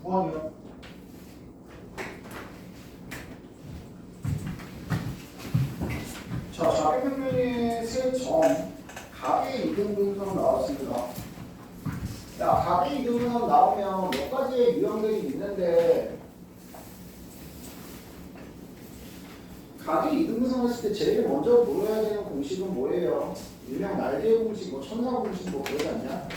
9번이요. 자, 좌표평면의 세 점, 각의 이등분선 나왔습니다. 야, 각의 이등분선 나오면 몇 가지의 유형들이 있는데, 각의 이등분선 했을 때 제일 먼저 물어야 되는 공식은 뭐예요? 일명 날개 공식, 뭐 천사 공식 뭐 그러지 않냐?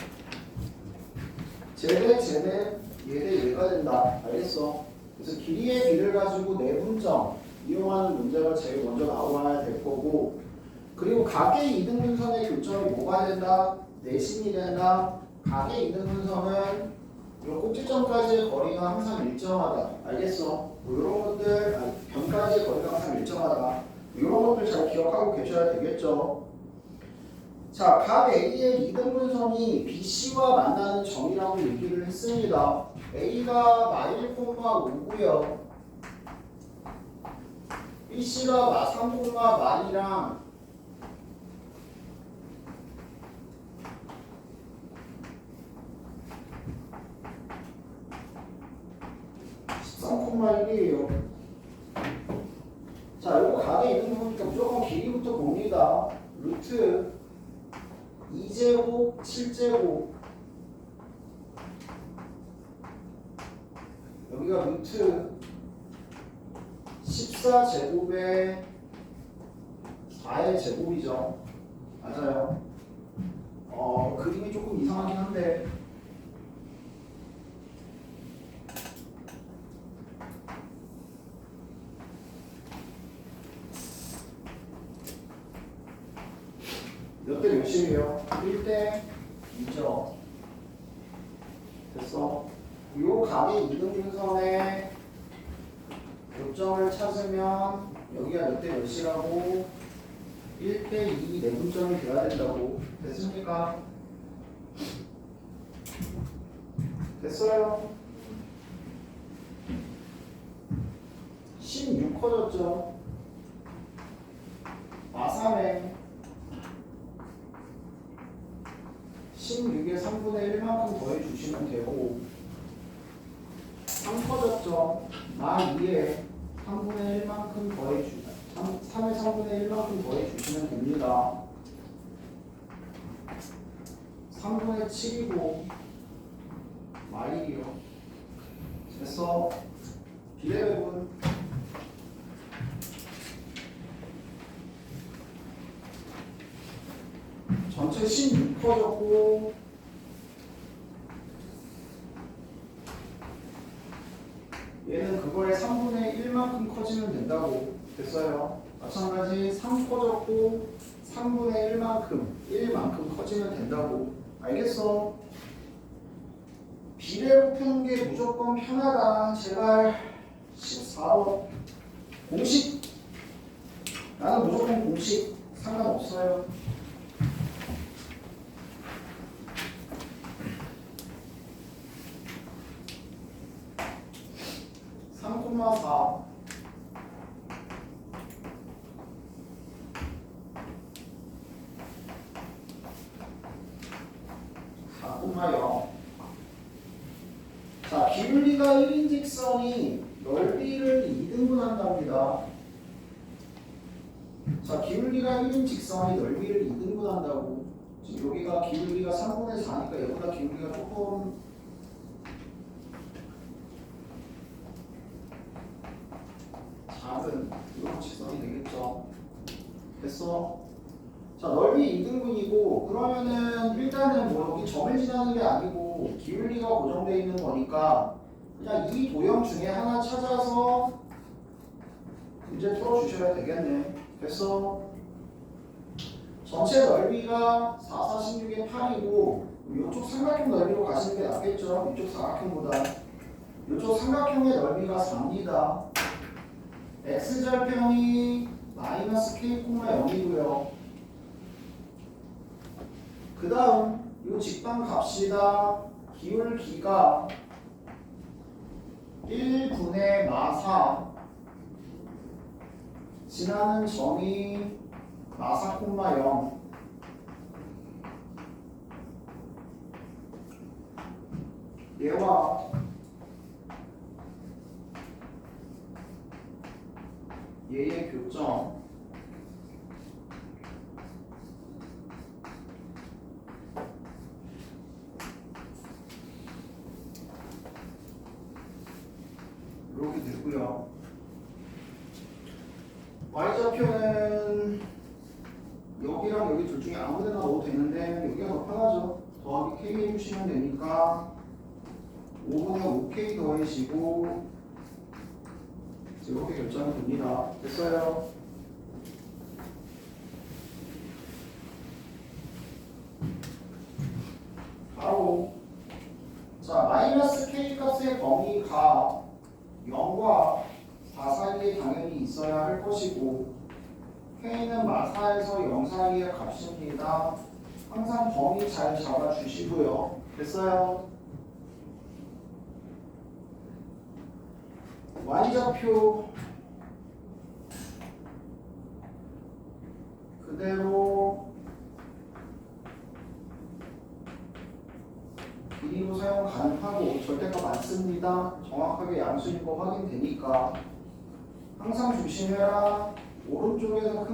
제대, 얘가 된다. 알겠어? 그래서 길이의 비를 가지고 내분점 이용하는 문제가 제일 먼저 나와야 될 거고, 그리고 각의 이등분선의 교점이 뭐가 된다? 내심이 된다. 각의 이등분선은 이 꼭지점까지의 거리가 항상 일정하다. 알겠어? 뭐 이런 것들, 변까지의 거리가 항상 일정하다. 이런 것들 잘 기억하고 계셔야 되겠죠? 자, 각 A의 이등분선이 BC와 만나는 점이라고 얘기를 했습니다. A가 마일 콤마 5고요. BC가 3 콤마 마이랑 13,1이에요. 자, 이거 각에 있는 거니까 무조건 길이부터 봅니다. 루트 2제곱 7제곱, 여기가 루트 14제곱에 4의 제곱이죠. 맞아요. 그림이 조금 이상하긴 한데, 몇 대 몇이에요? 1대 2죠. 됐어. 요 각의 이등분선의 교점을 찾으면 여기가 몇 대 몇이라고? 1대 2 내분점이 돼야 된다고. 됐습니까? 됐어요? 16 커졌죠? 마3에 16에 3분의 1만큼 더해주시면 되고, 3 커졌죠? 마2에 3분의 1만큼 더해주시면 3의 3분의 1만큼 더해주시면 됩니다. 3분의 7이고 마1이요. 됐어? 비례배분 전체 16 커졌고, 얘는 그거의 3분의 1만큼 커지면 된다고. 됐어요? 마찬가지 3 커졌고 3분의 1만큼 커지면 된다고. 알겠어? 비례로 푸는 게 무조건 편하다. 제발. 14번 공식. 나는 무조건 공식. 상관없어요. 콤마 4 4콤마 0. 자, 기울기가 1인 직선이 넓이를 2등분한답니다. 자, 기울기가 1인 직선이 넓이를 2등분한다고. 지금 여기가 기울기가 3분의 4니까 여기가 기울기가 조금 작은 이런 직선이 되겠죠. 됐어? 자, 넓이 2등분이고, 그러면은 일단은 뭐 여기 점을 지나는 게 아니고 기울기가 고정되어 있는 거니까 그냥 이 도형 중에 하나 찾아서 문제 풀어주셔야 되겠네. 됐어? 전체 넓이가 4, 4, 16의 8이고 이쪽 삼각형 넓이로 가시는 게 낫겠죠? 이쪽 사각형보다. 이쪽 삼각형의 넓이가 4입니다. x절편이 마이너스 k, 0이고요. 그 다음 이 직방 값이다. 기울기가 1분의 마4, 지나는 점이 마4, 0. 얘와 얘의 교점 이렇게 되고요. y좌표는 여기랑 여기 둘 중에 아무 데나 넣어도 되는데 여기가 더 편하죠. 더하기 k 해주시면 되니까 5분의 5k 더해지고 이렇게 결정이 됩니다. 됐어요? 바로 자 마이너스 k 값의 범위가 0과 4 사이에 당연히 있어야 할 것이고 k는 마사에서 0 사이의 값입니다. 항상 범위 잘 잡아주시고요. 됐어요? y좌표 그대로 길이로 사용 가능하고 절대값 많습니다. 정확하게 양수인 거 확인되니까 항상 조심해라. 오른쪽에서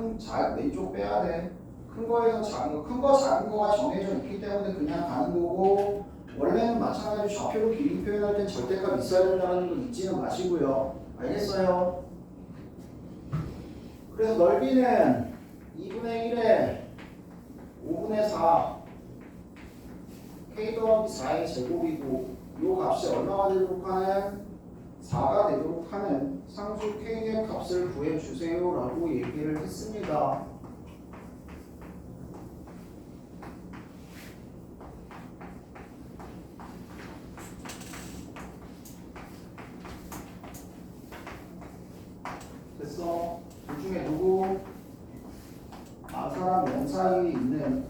왼쪽 빼야 돼. 큰 거에서 작은 거, 큰 거 작은 거가 정해져 있기 때문에 그냥 가는 거고 원래는 마찬가지로 좌표로 길이 표현할 땐 절대값 있어야 된다는 거 잊지는 마시고요. 알겠어요? 그래서 넓이는 2분의 1에 5분의 4 k 더하기 4의 제곱이고 이 값이 얼마가 되도록 하는 4가 되도록 하는 상수 k의 값을 구해주세요 라고 얘기를 했습니다. 됐어? 둘 중에 누구? 마사랑 0 사이에 있는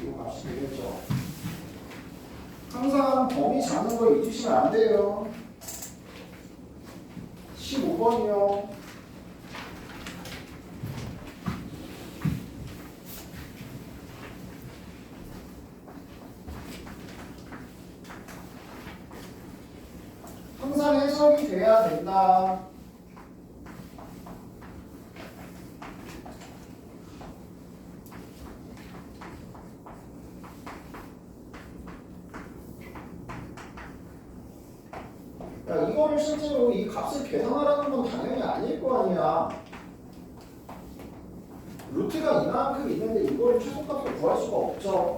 이 값이 되겠죠. 항상 범위 잡는 거 잊으시면 안 돼요. 15번이요. 항상 해석이 돼야 된다. 야, 이거를 실제로 이 값을 계산하라는 건 당연히 아닐 거 아니야. 루트가 이만큼 있는데 이거를 최소값을 구할 수가 없죠.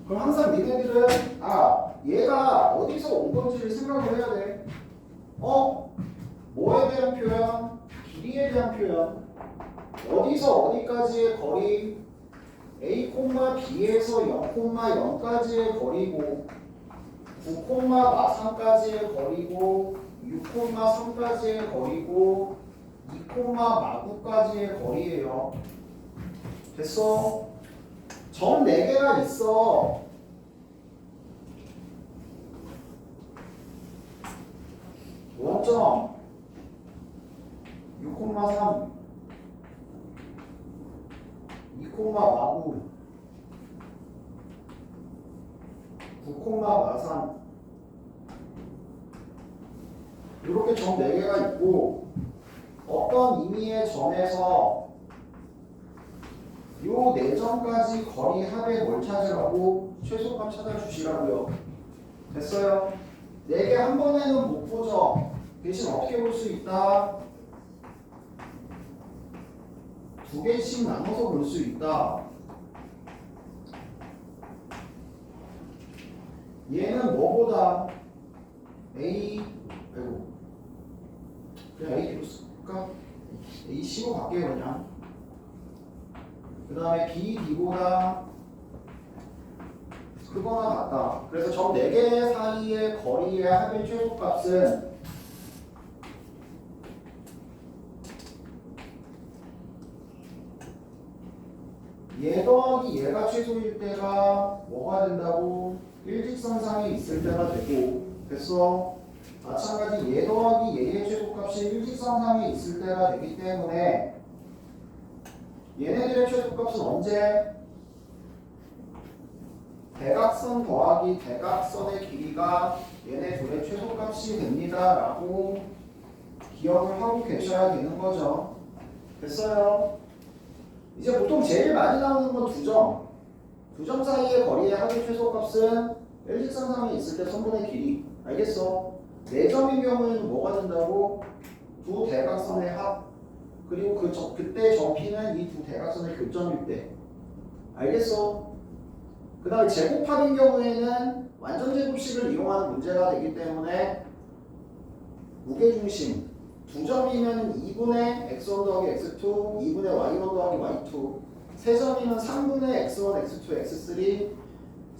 그럼 항상 니네들은 얘가 어디서 온 건지를 생각을 해야 돼. 뭐에 대한 표현? 길이에 대한 표현. 어디서 어디까지의 거리? A, B에서 0, 0까지의 거리고 9, 마3까지의 거리고 6, 3까지의 거리고 2, 마9까지의 거리예요. 됐어? 점 4개가 있어. 원점 6, 3 2, 마9 9, 마3 이렇게 점 4개가 있고 어떤 의미의 점에서 요 4점까지 거리 합의 뭘 찾으라고? 최소값 찾아주시라고요. 됐어요? 4개 한 번에는 못 보죠. 대신 어떻게 볼 수 있다? 2개씩 나눠서 볼 수 있다. 얘는 뭐보다 그냥 A 쓸까? A C로 갈게요 그냥. 그 다음에 B, D보다 크거나 같다. 그래서 점 4개 사이의 거리의 합의 최소값은 얘 더하기 얘가 최소일 때가 뭐가 된다고? 일직선상에 있을 때가 되고. 됐어? 마찬가지 얘 더하기 얘의 최소값이 일직선상에 있을 때가 되기 때문에 얘네들의 최소값은 언제? 대각선 더하기 대각선의 길이가 얘네 둘의 최소값이 됩니다 라고 기억을 하고 계셔야 되는 거죠. 됐어요? 이제 보통 제일 많이 나오는 건 두 점. 두 점 사이의 거리의 합의 최소값은 일직선상에 있을 때 선분의 길이. 알겠어? 네 점인 경우에는 뭐가 된다고? 두 대각선의 합. 그리고 그때 점피는 이 두 대각선의 교점일 때. 알겠어? 그 다음에 제곱합인 경우에는 완전 제곱식을 이용하는 문제가 되기 때문에 무게중심 두 점이면 2분의 x1 더하기 x2, 2분의 y1 더하기 y2, 세 점이면 3분의 x1, x2, x3,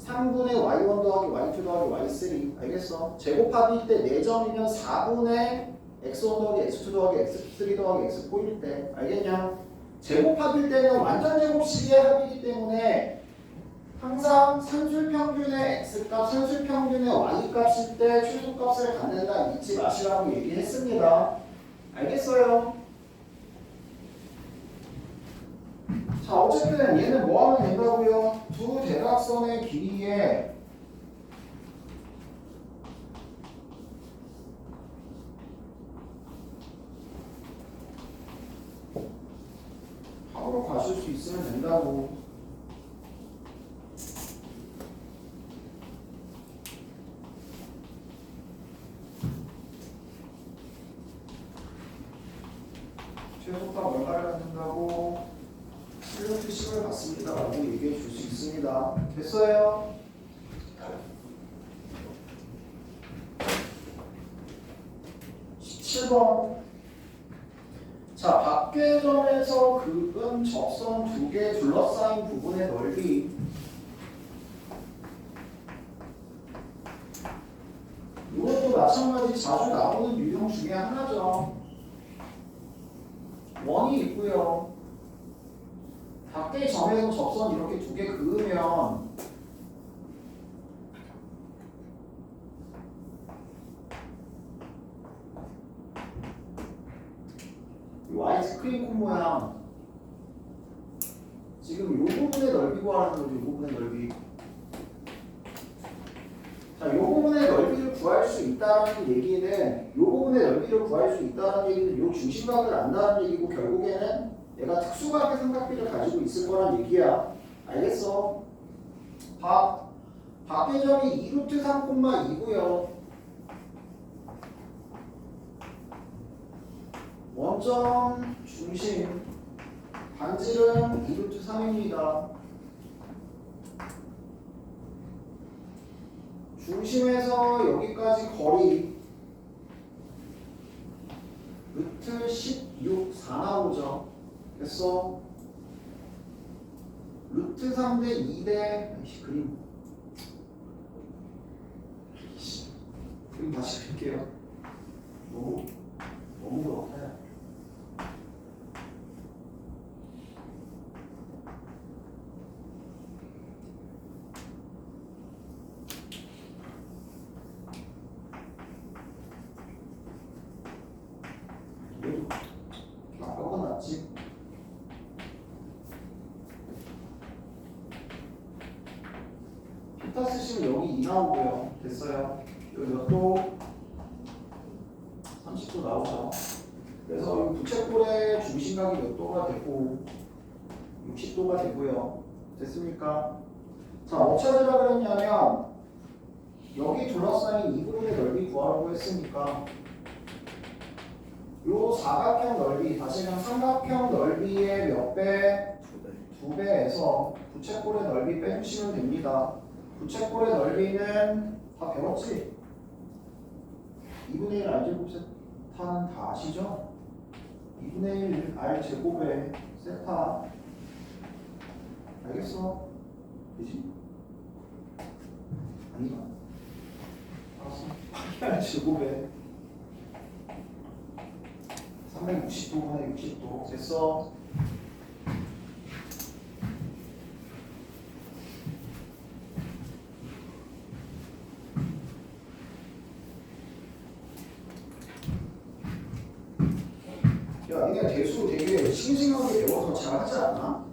3분의 y1 더하기 y2 더하기 y3. 알겠어? 제곱합일 때 4점이면 4분의 x1 더하기 x2 더하기 x3 더하기 x4일 때. 알겠냐? 제곱합일 때는 완전 제곱식의 합이기 때문에 항상 산술평균의 x값, 산술평균의 y값일 때 최소값을 갖는다 잊지 마시라고 얘기했습니다. 알겠어요? 자, 어쨌든 얘는 뭐 하면 된다고요? 두 대각선의 길이에 합으로 가실 수 있으면 된다고. 최소값 얼마를 갖는다고 실력 표식을 받습니다 라고 얘기해 줄 수 있습니다. 됐어요? (17번) 자, 밖의점에서 극은 접선 두 개 둘러싸인 부분의 넓이. 이것도 마찬가지 자주 나오는 유형 중에 하나죠. 원이 있고요. 밖의 점에서 접선 이렇게 두 개 그으면 이 아이스크림 콘 모양 지금 이 부분의 넓이 구하라는 거죠. 이 부분의 넓이. 자, 이 부분의 넓이를 구할 수 있다는 얘기는 이 부분의 넓이를 구할 수 있다는 얘기는 이 중심각을 안다는 얘기고 결국에는 얘가 특수각의 삼각비를 가지고 있을 거란 얘기야. 알겠어? 밖의 점이 2루트 3,2고요. 원점 중심 반질은 2루트 3입니다. 중심에서 여기까지 거리 루트 16, 4 나오죠. 됐어? 루트 3대 2대 그림 다시 그릴게요. 너무 그렇네. 아까보다 낫지. 피타 쓰시면 여기 2 나오고요. 됐어요. 여기 몇 도? 30도 나오죠. 그래서 이 부채꼴의 중심각이 몇 도가 되고 60도가 되고요. 됐습니까? 자, 뭐 찾으라 그랬냐면 여기 둘러싸인 이 부분의 넓이 구하라고 했으니까 요 사각형 넓이, 다시 그냥 삼각형 넓이의 몇 배? 2배에서 부채꼴의 넓이 빼주시면 됩니다. 부채꼴의 넓이는 다 배웠지? 2분의 1 R제곱 세타는 다 아시죠? 2분의 1 R제곱의 세타. 알겠어? 그지? 아니야. 알았어. 8R제곱의 360도분의 60도. 됐어? 야, 니네 대수 되게 싱싱하게 배워서 잘하지 않아?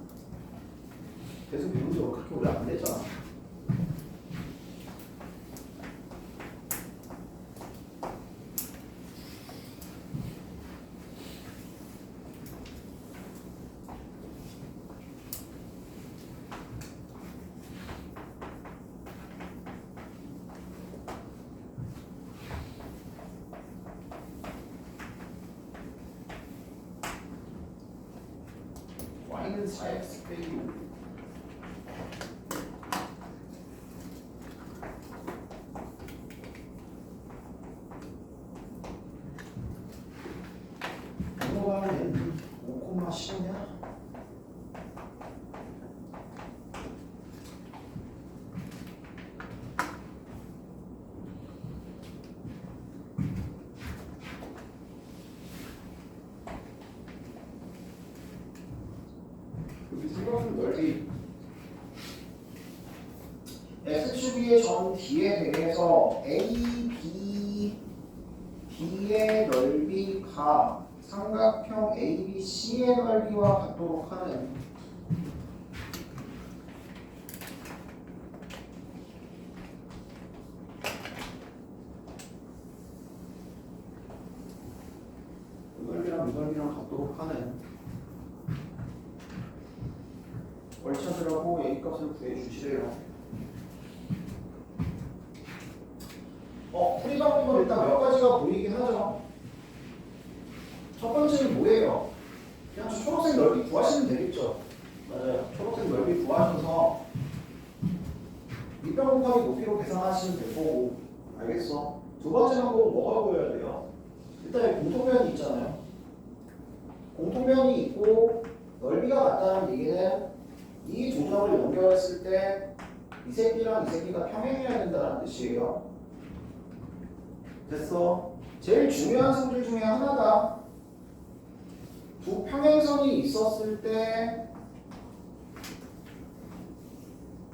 대수 배운 지 그렇게 오래 안 되잖아. y는 4x 빼기 5. 넘어가면 5,15냐? 여기 삼각형 넓이 x축의 점 D에 대해서 A, B, D의 넓이가 삼각형 ABC의 넓이와 같도록 하는 이 넓이랑 같도록 하는 월차들하고 A 값을 구해주시래요. 풀이 방법은 일단 몇 가지가 보이긴 하죠. 첫 번째는 뭐예요? 그냥 초록색 넓이 구하시면 되겠죠. 맞아요. 초록색 넓이 구하셔서 밑변 곱하기 높이로 계산하시면 될 거고. 알겠어? 두 번째 방법은 뭐가 보여야 돼요? 일단 공통면이 있잖아요. 공통면이 있고 넓이가 같다는 얘기는 이 두 점을 연결했을 때 이 새끼랑 이 새끼가 평행해야 된다는 뜻이에요. 됐어? 제일 중요한 성질 중에 하나가 두 평행선이 있었을 때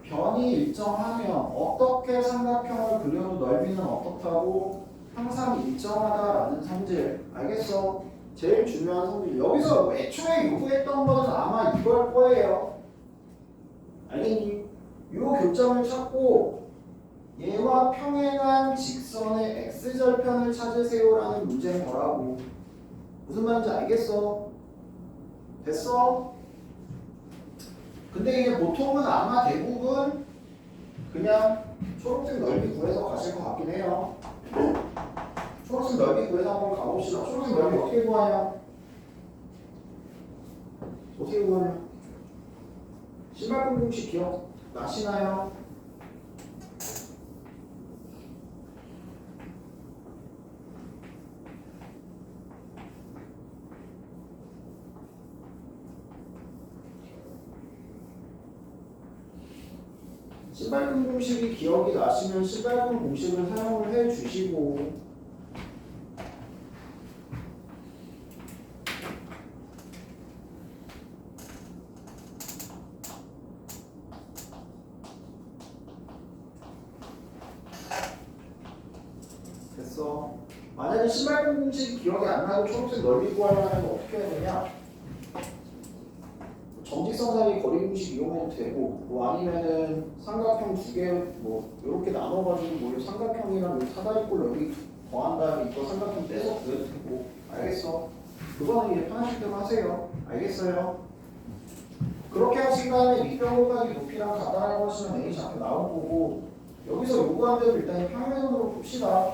변이 일정하면 어떻게 삼각형을 그려도 넓이는 어떻다고 항상 일정하다라는 성질. 알겠어? 제일 중요한 성질. 여기서 애초에 요구했던 거는 아마 이걸 거예요. 알겠니? 요 교점을 찾고 얘와 평행한 직선의 x절편을 찾으세요라는 문제인 거라고. 무슨 말인지 알겠어? 됐어? 근데 이게 보통은 아마 대부분 그냥 초록색 넓이 구해서 가실 것 같긴 해요. 초록색 넓이 구해서 한번 가봅시다. 초록색 넓이 어떻게 구하냐? 어떻게 구하냐? 신발끈 공식 기억 나시나요? 신발끈 공식이 기억이 나시면 신발끈 공식을 사용을 해 주시고 됐어. 만약에 신발끈 공식이 기억이 안 나고 초록색 넓이 구하려면 어떻게 해야 되냐? 정직선 사이 거리 공식 이용해도 되고 뭐 아니면은 삼각형 두 개 뭐 이렇게 나눠가지고 뭐 삼각형이랑 사다리꼴 여기 더한 다음에 이거 삼각형 떼서 구해도 되고. 알겠어? 그거는 이제 편하실 대로 하세요. 알겠어요? 그렇게 하신 다음에 밑변 곱하기 높이랑 같다라고 하시면 A 좌표 나올 거고 여기서 요구한 대로 일단 평면으로 풉시다.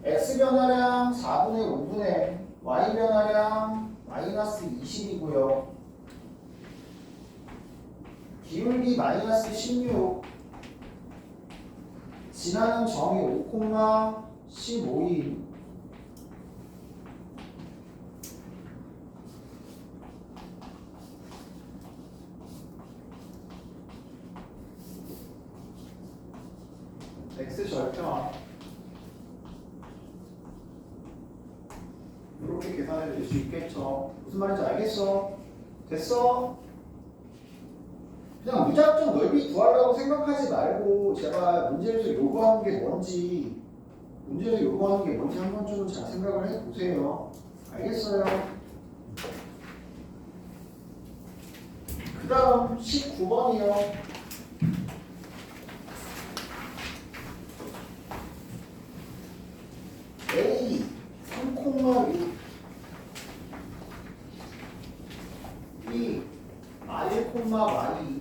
x 변화량 4분의 5분의 y 변화량 마이너스 20이고요. 기울기 마이너스 16. 지나는 점이 5,15인. x 절편. 이렇게 계산해 낼 수 있겠죠. 무슨 말인지 알겠어? 됐어? 그냥 무작정 넓이 구하려고 생각하지 말고 제발 문제에서 요구하는 게 뭔지 한 번쯤은 잘 생각을 해보세요. 알겠어요? 그 다음 19번이요. A 3,6 B R,Y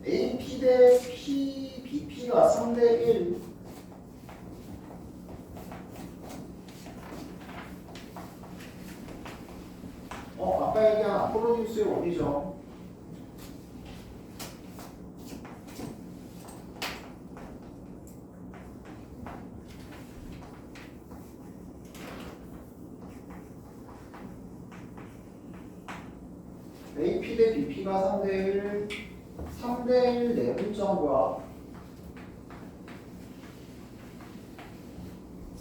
AP 대 P, BP가 3대 1. 아까 얘기한 아폴로니우스의 원리죠. AP 대 BP가 3대1, 3대1 내분점과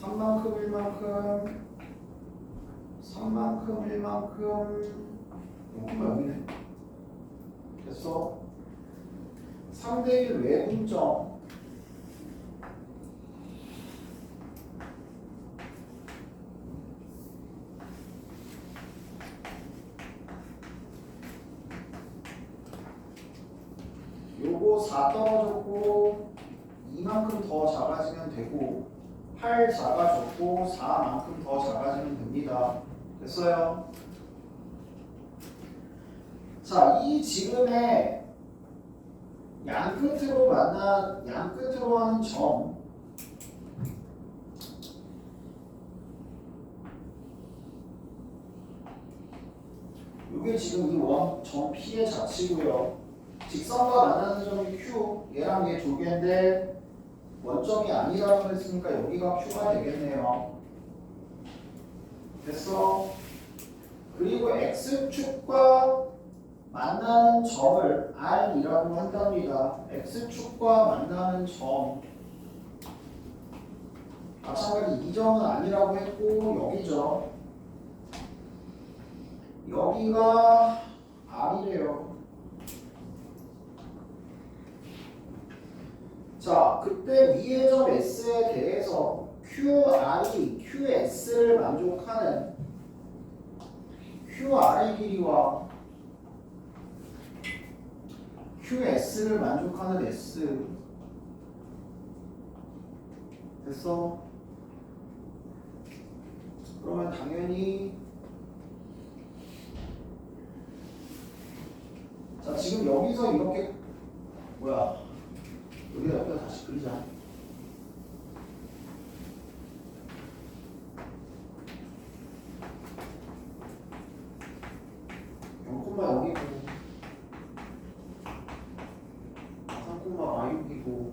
3만큼 1만큼 3만큼 1만큼 여기네. 됐어. 3대1 외분점 요거 4 떨어졌고 2만큼 더 작아지면 되고 8 작아졌고 4만큼 더 작아지면 됩니다. 됐어요? 자, 이 지름의 양 끝으로 하는 점 이게 지금 이 점 P의 자치고요. 직선과 만나는 점이 Q, 얘랑 얘 두 개인데 원점이 아니라고 했으니까 여기가 Q가 되겠네요. 됐어? 그리고 X축과 만나는 점을 R이라고 한답니다. X축과 만나는 점 마찬가지 이 점은 아니라고 했고 여기죠. 여기가 R이래요. 자, 그때 위의 점 S에 대해서 QR이 QS를 만족하는 QR의 길이와 QS를 만족하는 S 됐어? 그러면 당연히 자, 지금 여기서 이렇게 여기다 옆에다 다시 그리자. 여기고 3,6이고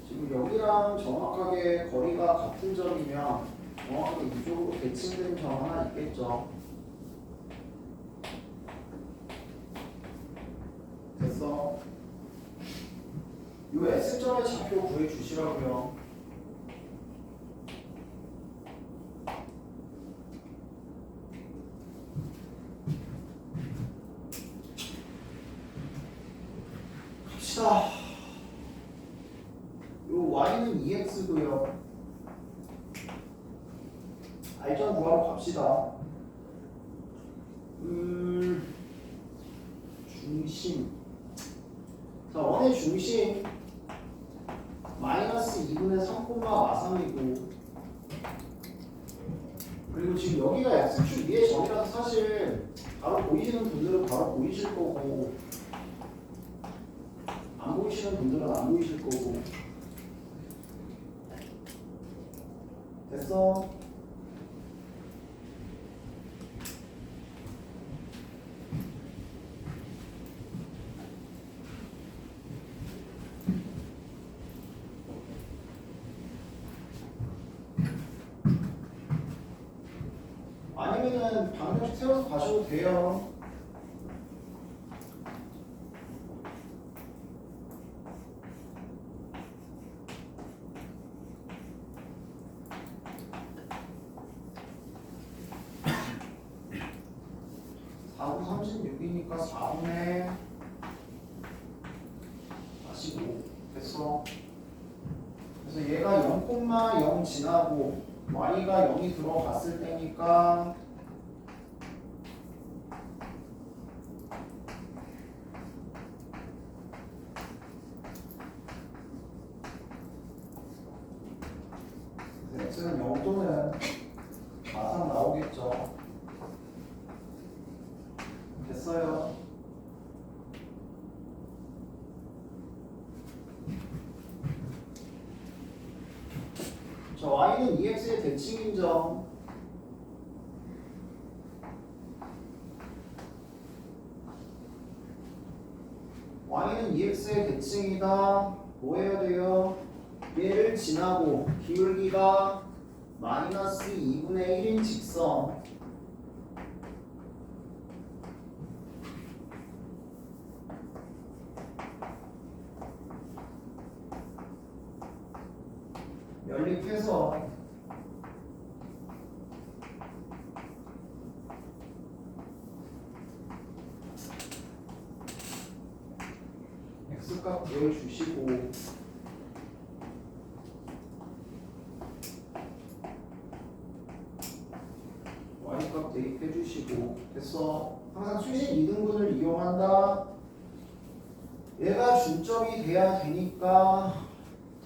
지금 여기랑 정확하게 거리가 같은 점이면 정확하게 이쪽으로 대칭된 점 하나 있겠죠. 됐어? 이 S점의 좌표 구해주시라고요. 갑시다. 요 Y는 2X고요. R점 구하러 갑시다. 중심. 자, 원의 중심 마이너스 2분의 3, 마삼이고 그리고 지금 여기가 X축 위의 점이라서 사실 바로 보이시는 분들은 바로 보이실 거고 안 보이시는 분들은 안 보이실 거고 됐어? 아니면은 방정식 세워서 가셔도 돼요. (4구 36이니까) 4분의 45 됐어. 그래서 얘가 0,0 지나고 y가 0이 들어갔을 때니까 x는 0 또는 마상 나오겠죠. 됐어요. 자, y는 2x의 대칭인 점. y는 2x의 대칭이다. 뭐 해야 돼요? 얘를 지나고 기울기가 마이너스 2분의 1인 직선 연립해서 x값 구해주시고 y값 대입해주시고 됐어. 항상 수직 이등분을 이용한다. 얘가 중점이 돼야 되니까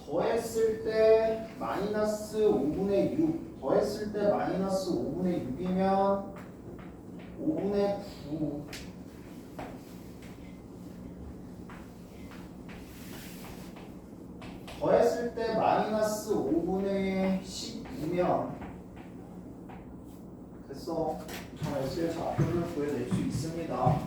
더했을 때 마이너스 5분의 6 더했을 때 마이너스 5분의 6이면 5분의 9 더했을 때 마이너스 5분의 10이면 됐어. S의 좌표를 구해낼 수 있습니다.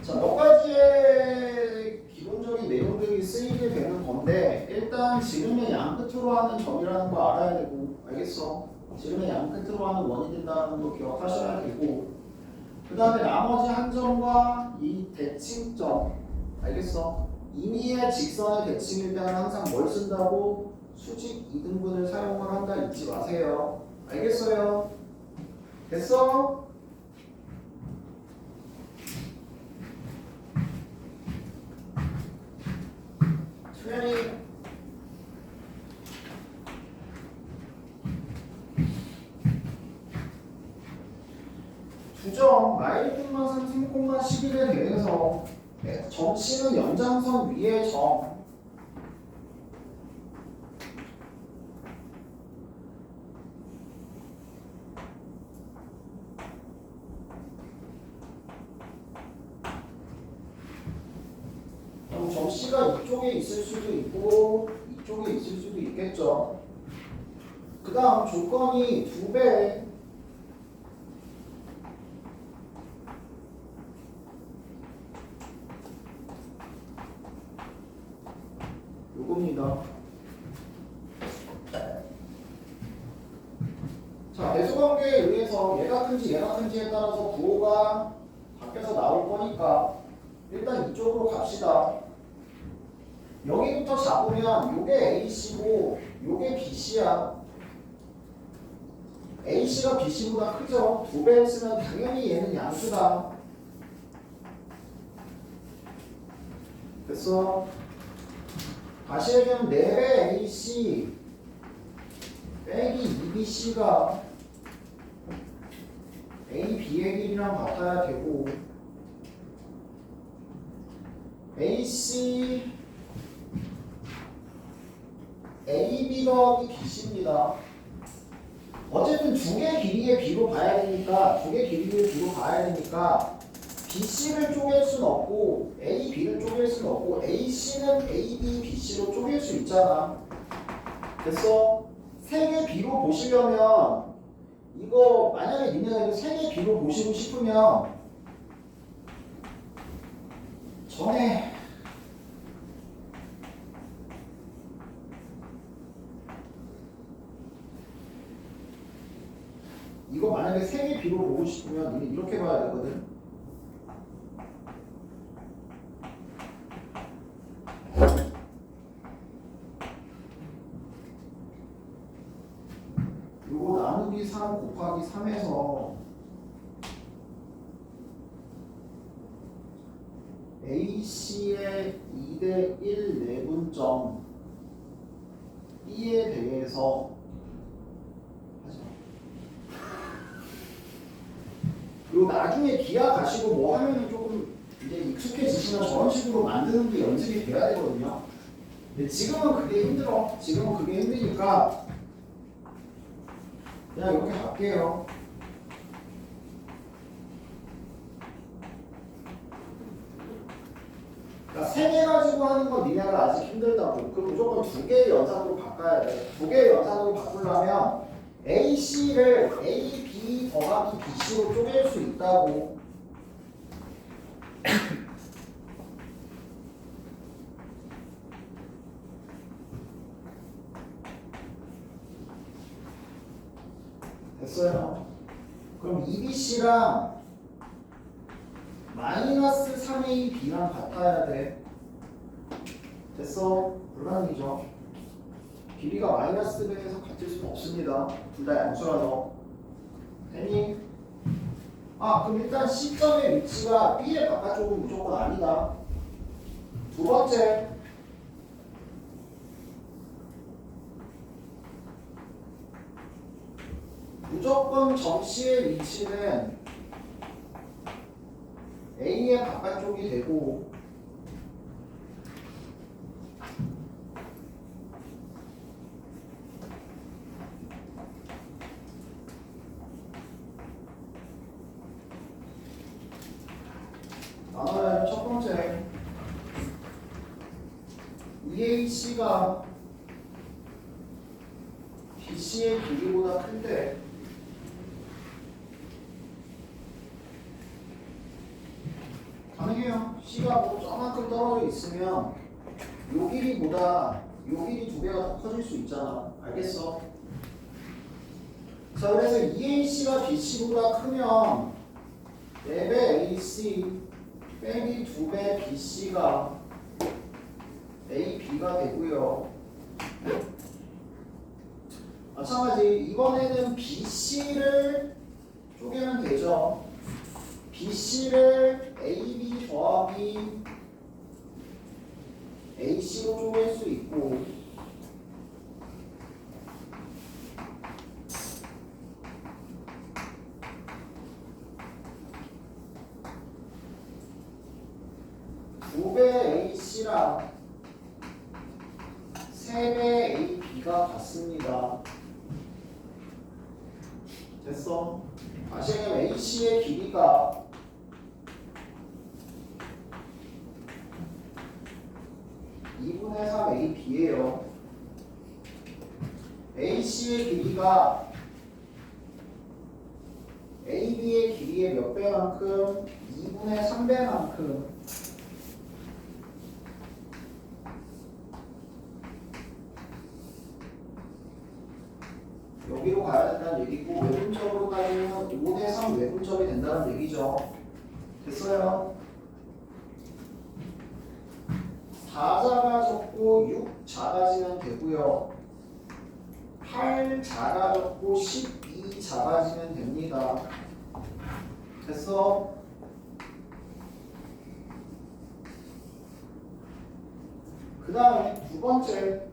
자, 몇 가지의 기본적인 내용들이 쓰이게 되는 건데 일단 지름의 양 끝으로 하는 점이라는 거 알아야 되고 알겠어? 지름의 양 끝으로 하는 원이 된다는 거 기억하셔야 되고 그 다음에 나머지 한 점과 이 대칭점 알겠어? 임의의 직선의 대칭일 때는 항상 뭘 쓴다고? 수직 이등분을 사용을 한다 잊지 마세요. 알겠어요? 됐어? 수현이 주점 마이너스 3,11에 대해서 점치는 연장선 위의 점 점C가 이쪽에 있을 수도 있고 이쪽에 있을 수도 있겠죠. 그 다음 조건이 2배 요겁니다. 자, 배수관계에 의해서 얘가 큰지에 따라서 구호가 바뀌어서 나올 거니까 일단 이쪽으로 갑시다. 여기부터 잡으면 요게 AC고 요게 BC야. AC가 BC보다 크죠? 2배 했으면 당연히 얘는 양수다. 됐어? 다시 얘기하면 4배 AC 빼기 2BC가 AB의 길이랑 같아야 되고 AC AB 더하기 BC입니다. 어쨌든 두 개 길이의 비로 봐야 되니까 BC를 쪼갤 수는 없고 AB를 쪼갤 수는 없고 AC는 AB, BC로 쪼갤 수 있잖아. 됐어? 세 개 비로 보시려면 이거 만약에 니네가 세 개 비로 보시고 싶으면 전에 이거 만약에 세 개 비로 보고 싶으면 니네 이렇게 봐야 되거든. 요거 나누기 3 곱하기 3에서 AC의 2대1 내분점 B에 대해서 요 나중에 기하 가시고 뭐 하면은 조금 이제 익숙해지시면 저런 식으로 만드는 게 연습이 돼야 되거든요. 근데 지금은 그게 힘들어. 지금은 그게 힘드니까 그냥 이렇게 갈게요. 그러니까 3개 가지고 하는 건 니네가 아직 힘들다고. 그럼 무조건 2개의 연산으로 바꿔야 돼. 2개의 연산으로 바꾸려면 AC를 A, B 더하기 BC로 쪼갤 수 있다고. 됐어요? 그럼 2BC랑 마이너스 3AB랑 같아야 돼. 됐어? 불가능이죠. 길이가 마이너스 배에서 같을 수는 없습니다. 둘 다 양수라서. 됐니? 아, 그럼 일단 C점의 위치가 B의 바깥쪽은 무조건 아니다. 두 번째. 무조건 점C의 위치는 A의 바깥쪽이 되고 나눠야 첫 번째 EAC가 BC의 길이보다 클 때 가능해요. C가 뭐 저만큼 떨어져 있으면 요 길이보다 요 길이 2배가 더 커질 수 있잖아. 알겠어? 자, 그래서 EAC가 BC보다 크면 4배 AC 빼기 2배 BC가 AB가 되고요. 마찬가지 이번에는 BC를 쪼개면 되죠. BC를 AB 더하기 AC로 쪼갤 수 있고 두 배 AC랑 3배 AB가 같습니다. 됐어? 다시 얘기하면 AC의 길이가 (2분의 3) AB예요. AC의 길이가 AB의 길이의 몇 배만큼? 2분의 3배만큼. 여기로 가야 된다는 얘기고 외분적으로 따지면 5대 3 외분적이 된다는 얘기죠. 됐어요? 4 작아졌고 6 작아지면 되고요. 8 작아졌고 12 작아지면 됩니다. 됐어? 그 다음에 두 번째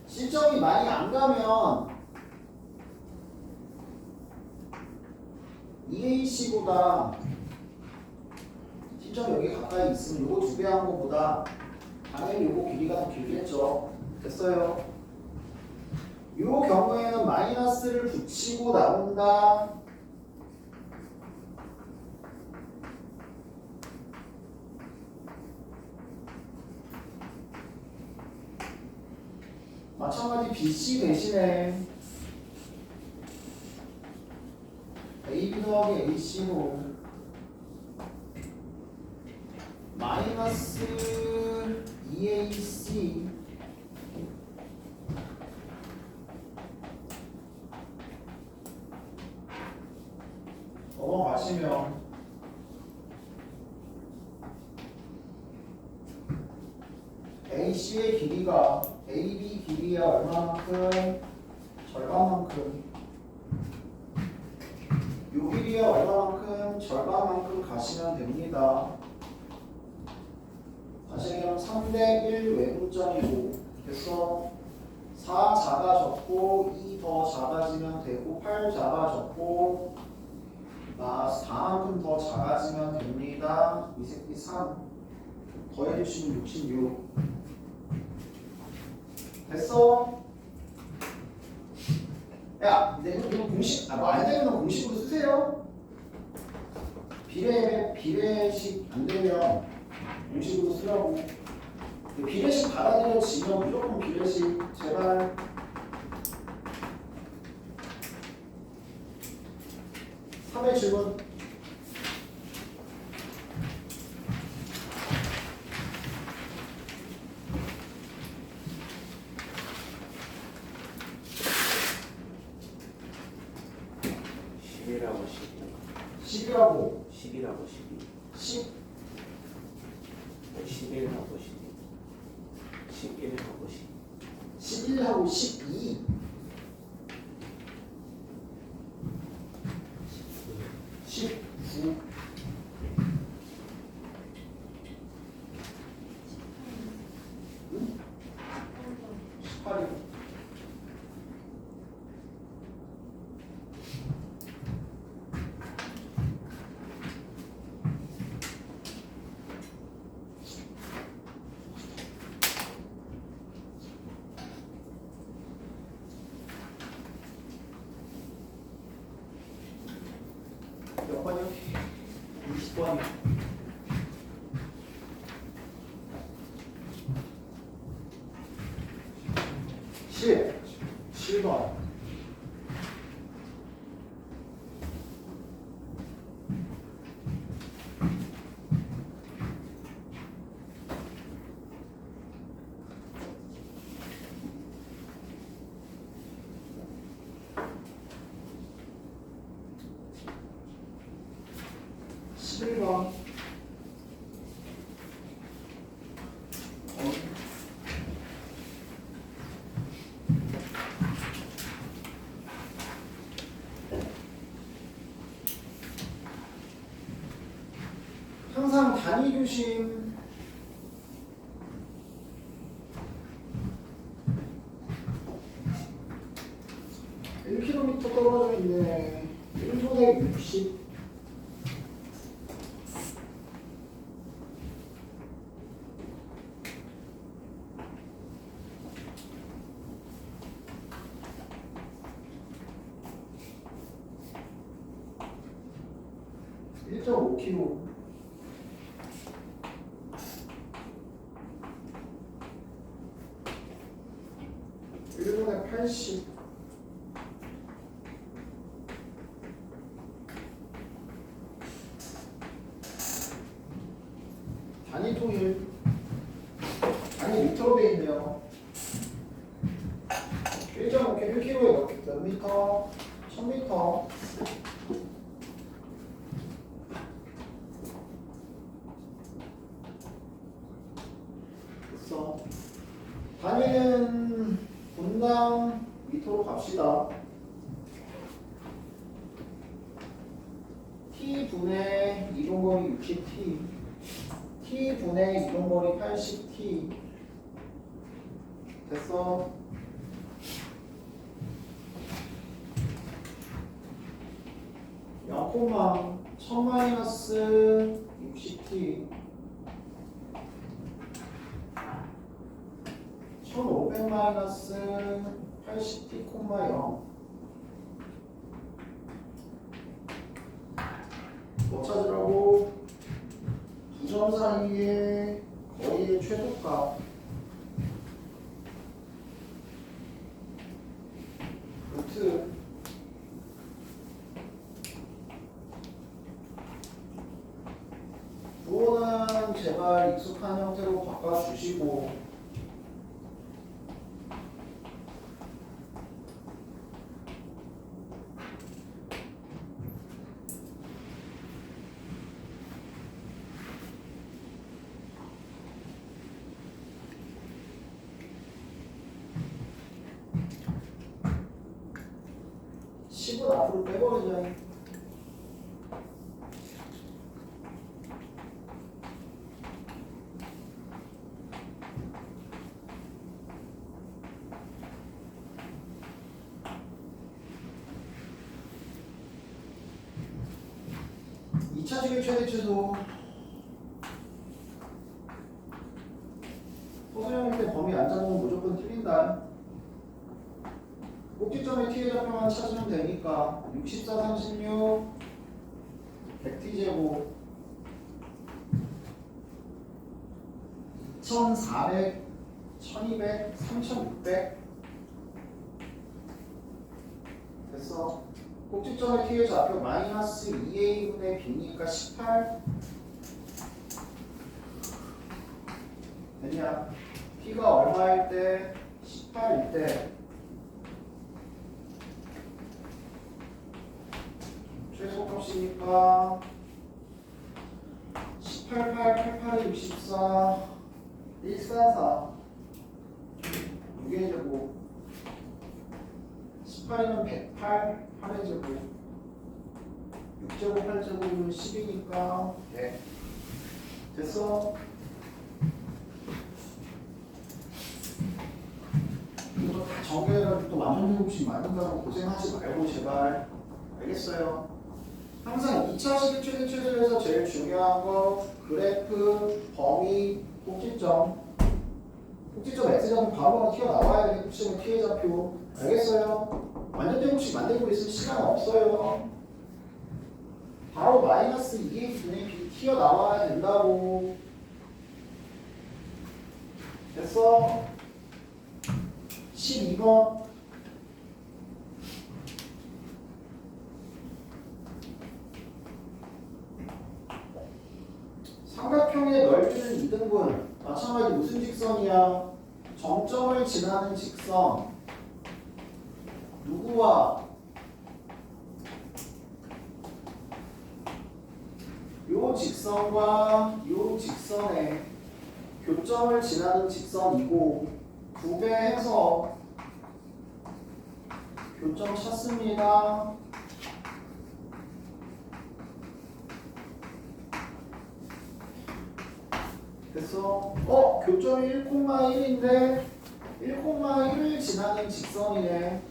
C점이 많이 안 가면 EAC보다 C점 여기 가까이 있으면 요거 2배 한 거보다 당연히 요거 길이가 더 길겠죠. 됐어요? 요 경우에는 마이너스를 붙이고 나온다. 마찬가지 BC 대신에 AB 더하기 AC로 마이너스 EAC 넘어가시면 AC의 길이가 AB 길이의 얼마만큼? 절반만큼. 요 길이의 얼마만큼? 절반만큼 가시면 됩니다. 다시 얘기하면 3대 1 외분점이고 됐어? 4 작아졌고 2 더 작아지면 되고 8 작아졌고 4만큼 더 작아지면 됩니다. 이 새끼 3 더해주시면 66 됐어? 야, 이거 공식, 뭐 안 되면 공식으로 쓰세요. 비례식 안 되면 공식으로 쓰라고. 비례식 받아들여지면 무조건 비례식. 제발. 삼의 질문. 십이라고 10이라고 10이라고 12 10 11하고 12 11하고 10 11하고 12 19 18이고 몇 번이요? 20번이요. 7번. 십일 번. 항상 단위 조심. 1km 떨어져 있네. 1분의 60. (1.5km) 1분의 80. 단위 통일. 단위 미터로 돼 있네요. 1.5km, 1km에 몇 미터? 1000미터. 됐어. 단위는 분당 미터로 갑시다. t분의 이동거리 60t, t분의 이동거리 80t. 됐어. 영코마 1000 60t 1500 80t, 0. 뭐 찾으라고? 두 점 사이의 거리의 최소값. 루트. 부호는 제발 익숙한 형태로 바꿔주시고, 은 앞으로 빼버리자. 이차 식의 최대 최소. 소수형일 때 범위 안 잡으면 무조건 틀린다. 꼭지점에 t의 좌표만 찾으면 되니까 64, 36 100t 제곱 2400, 1200, 3600 됐어. 꼭지점의 t의 좌표 마이너스 2a분의 b니까 18 됐냐? t가 얼마일 때? 18일 때 최소값이니까 18, 8, 88에 64 144 6의 제곱 18이면 108 8의 제곱 6제곱 8제곱이면 10이니까 100 됐어? 이거 다 정리해가지고 또 완전 제곱씩 만든다고 고생하지 말고 제발 알겠어요? 항상 2차 식의 최대 최소에서 제일 중요한 거 그래프, 범위, 꼭지점 X좌표 바로 튀어나와야 되는 꼭지점의 T의 좌표 알겠어요? 완전 제곱씩 만들고 있으면 시간 없어요. 바로 마이너스 2a 분의 b 튀어나와야 된다고 됐어? 12번 삼각형의 넓이는 2등분 마찬가지 무슨 직선이야? 정점을 지나는 직선 누구와? 요 직선과 요 직선의 교점을 지나는 직선이고 2배 해서 교점 찾습니다. 됐어? 교점이 1,1인데 1,1을 지나는 직선이네.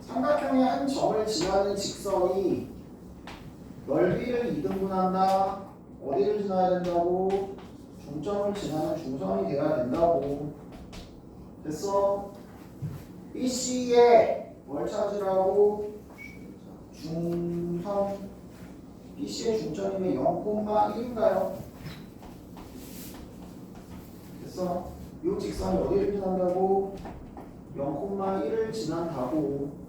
삼각형의 한 점을 지나는 직선이 넓이를 2등분한다. 어디를 지나야 된다고? 중점을 지나는 중선이 돼야 된다고. 됐어? BC에 뭘 찾으라고? 중선. BC의 중점이면 0,1인가요? 됐어? 이 직선이 어디를 지난다고? 0,1을 지난다고.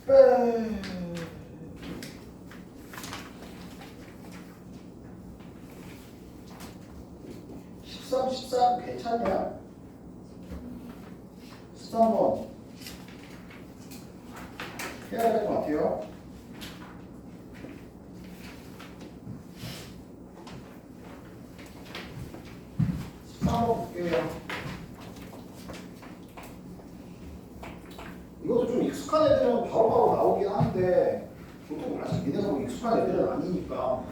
빼 13, 14 괜찮냐? 13번 해야 될 것 같아요. 볼게요. 이것도 좀 익숙한 애들은 바로바로 나오긴 하는데 보통 아직 니네가 익숙한 애들은 아니니까.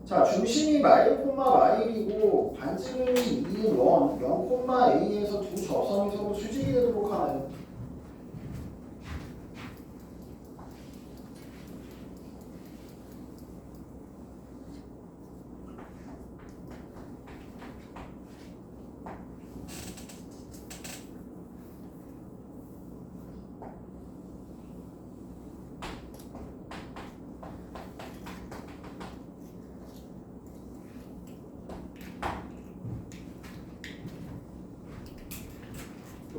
자, 중심이 마일 콤마 마일이고 반지름이 2인 원 0 콤마 A에서 두 접선이 서로 수직이 되도록 하는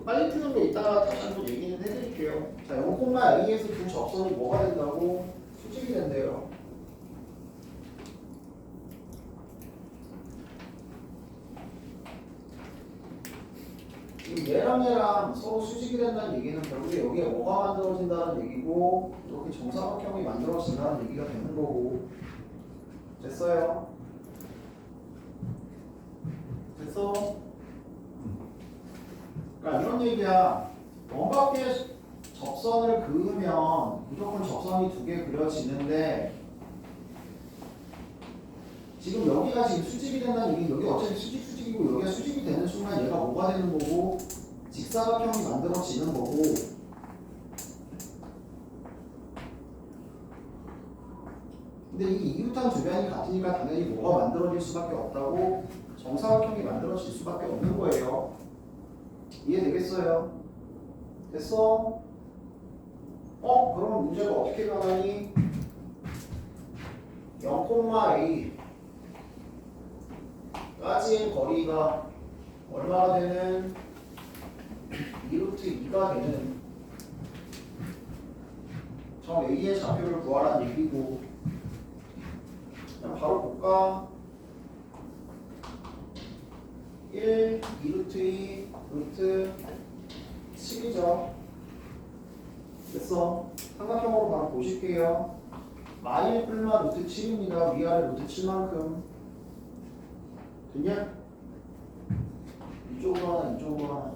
빨리 푸는 거 이따가 다시 한번 얘기는 해드릴게요. 자, 0,A에서 두 접선이 뭐가 된다고? 수직이 된대요. 얘랑 서로 수직이 된다는 얘기는 결국에 여기에 뭐가 만들어진다는 얘기고 이렇게 정사각형이 만들어진다는 얘기가 되는 거고. 됐어요? 됐어? 그러니까 이런 얘기야. 원각의 접선을 그으면 무조건 접선이 두 개 그려지는데 지금 여기가 지금 수직이 된다는 얘기, 여기 어차피 수직이고 여기가 수직이 되는 순간 얘가 뭐가 되는 거고 직사각형이 만들어지는 거고. 근데 이 이웃한 주변이 같으니까 당연히 뭐가 만들어질 수밖에 없다고, 정사각형이 만들어질 수밖에 없는 거예요. 이해되겠어요? 됐어? 그럼 문제가 어떻게 변하니? 0,a 까지의 거리가 얼마가 되는? 2루트 2가 되는 점 A의 좌표를 구하라는 얘기고, 그냥 바로 볼까? 1, 2루트 2, 루트 7이죠. 됐어. 삼각형으로 바로 보실게요. 마일 뿔마 루트 7입니다. 위아래 루트 7만큼. 됐냐? 이쪽으로 하나, 이쪽으로 하나.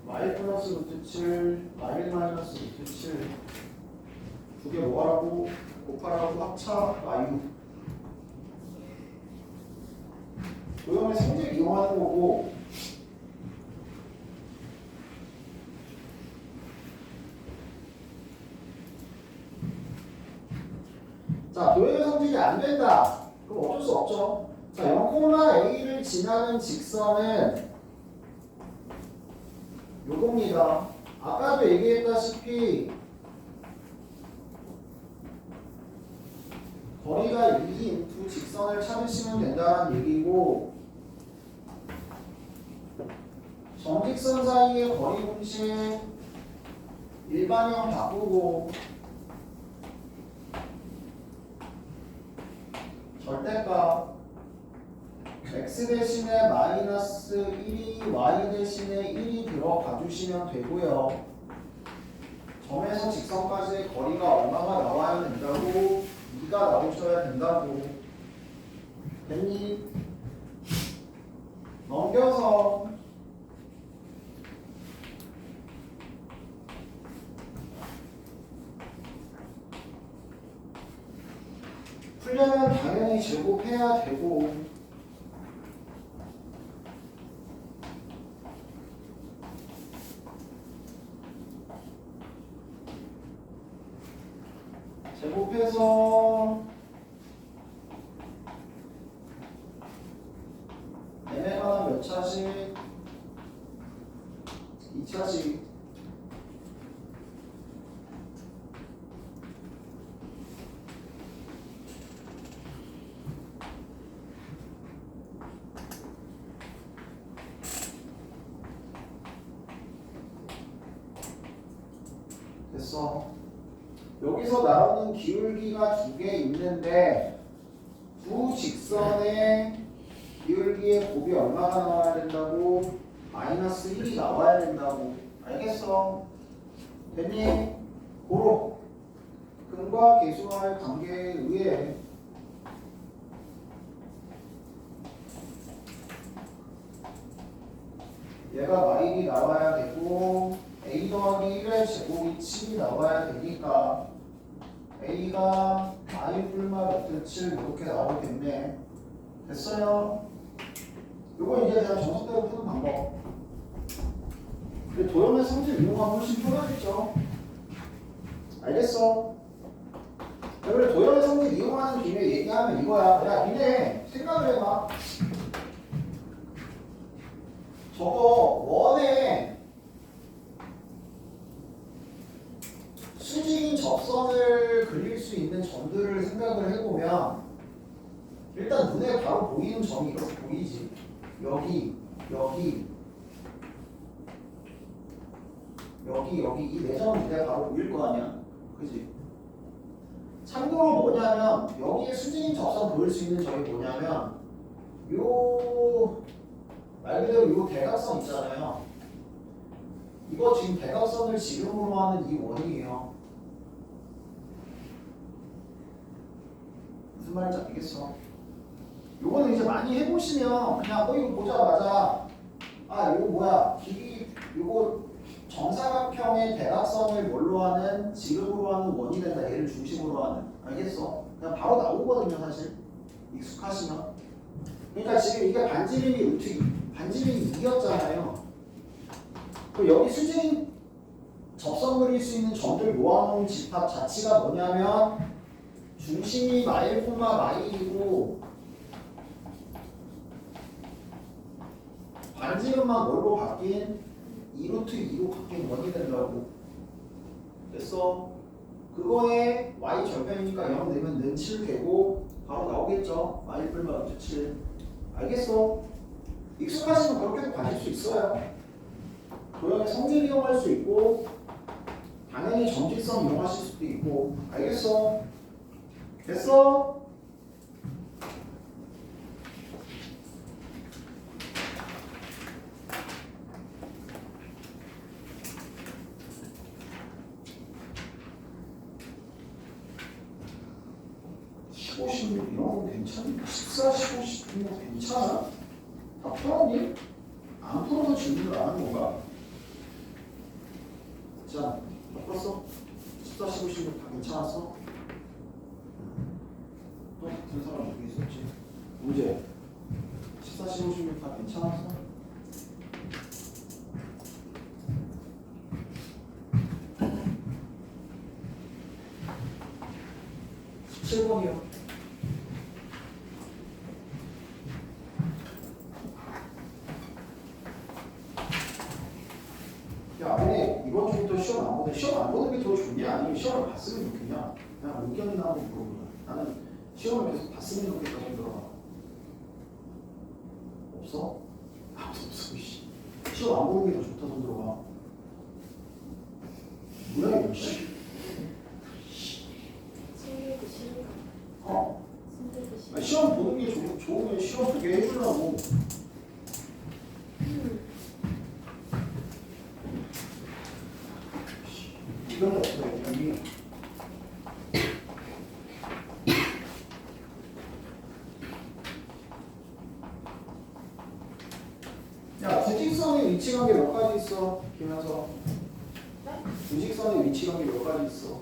마일 플러스 루트 7, 마일 마이너스 루트 7. 두 개 뭐하라고? 곱하라고 합차 마유. 도형의 성질 이용하는 거고, 자, 도형의 성질이 안 된다. 그럼 어쩔 수 없죠. 자, 0,a를 지나는 직선은 요겁니다. 아까도 얘기했다시피 거리가 2인 두 직선을 찾으시면 된다는 얘기고, 정직선 사이의 거리 공식 일반형 바꾸고 절대값 x 대신에 마이너스 1이 y 대신에 1이 들어가 주시면 되고요. 점에서 직선까지의 거리가 얼마가 나와야 된다고? 2가 나오셔야 된다고. 됐니? 넘겨서 풀려면 당연히 제곱해야 되고, 제곱해서 n에가 몇 차씩? 2차씩. 됐어. 여기서 나오는 기울기가 두 개 있는데 두 직선의 기울기의 곱이 얼마가 나와야 된다고? 마이너스 1이 나와야 된다고. 알겠어? 됐니? 고로 근과 계수와의 관계에 의해 얘가 마일이 나와야 되고 a 더하기 1의 제곱이 7이 나와야 되니까 a가 마일 뿔마 루트 7 이렇게 나오겠네. 됐어요? 요거 이제 그냥 정석대로 푸는 방법. 근데 도형의 성질 이용하면 훨씬 편하겠죠? 알겠어? 그래, 도형의 성질 이용하는 김에 얘기하면 이거야. 야, 니네 생각을 해봐. 저거 원에 수직인 접선을 그릴 수 있는 점들을 생각을 해보면 일단 눈에 바로 보이는 점이 이렇게 보이지. 여기, 여기, 여기, 여기 이 네 점은 눈에 바로 보일 거 아니야. 그지? 참고로 뭐냐면 여기에 수직인 접선 보일 수 있는 점이 뭐냐면 요 말 그대로 요 대각선 있잖아요. 이거 지금 대각선을 지름으로 하는 이 원이에요. 무슨 말인지 알겠어? 요거는 이제 많이 해보시면 그냥 이거 보자마자 아 이거 뭐야 길이 요거 정사각형의 대각선을 뭘로 하는? 지름으로 하는 원이 된다. 얘를 중심으로 하는. 알겠어? 그냥 바로 나오거든요, 사실. 익숙하시면. 그러니까 지금 이게 반지름이 루트 2, 반지름이 2였잖아요. 그럼 여기 수직 접선 그릴 수 있는 점들 모아놓은 집합 자체가 뭐냐면 중심이 마일 콤마 마일이고 반지름만 뭘로 바뀐? 2루트 2로 바뀐 원이 된다고. 됐어? 그거에 y 절편이니까 0 내면 는 7 되고 바로 나오겠죠? y 뿔마 루트 7. 알겠어? 익숙하시면 그렇게도 가질 수 있어요. 도형의 성질 이용할 수 있고 당연히 정직성 이용하실 수도 있고. 알겠어? 됐어? (15, 16) 이런 거 괜찮니? 14, 15, 16 괜찮아? 다 풀었니? 안 풀어서 질문을 안 하는 건가? 자, 다 풀었어? 14, 15, 16 다 괜찮았어? 또 같은 사람 여기 있었지? 문제 14, 15, 16 다 괜찮았어? (17) 번이요. 야, 근데 이번 주부터 시험 안 보는데 시험 안 보는 게 더 좋냐? 아니면 시험을 봤으면 좋겠냐? 그냥 의견이나 한번 물어보자. 나는 시험을 계속 봤으면 좋겠다 정도로. 없어? 아무도 없어. 씨. 시험 안 보는 게 더 좋다 정도로. 뭐야 이거? 씨. 숨기기 싫은가? 어? 숨기기 싫어. 아니, 시험 보는 게 좋으면 시험 보게 해주려고. 이건 없어 여기. 야, 주직선의 위치 관계 몇 가지 있어? 김현서. 네? 주직선의 위치 관계 몇 가지 있어?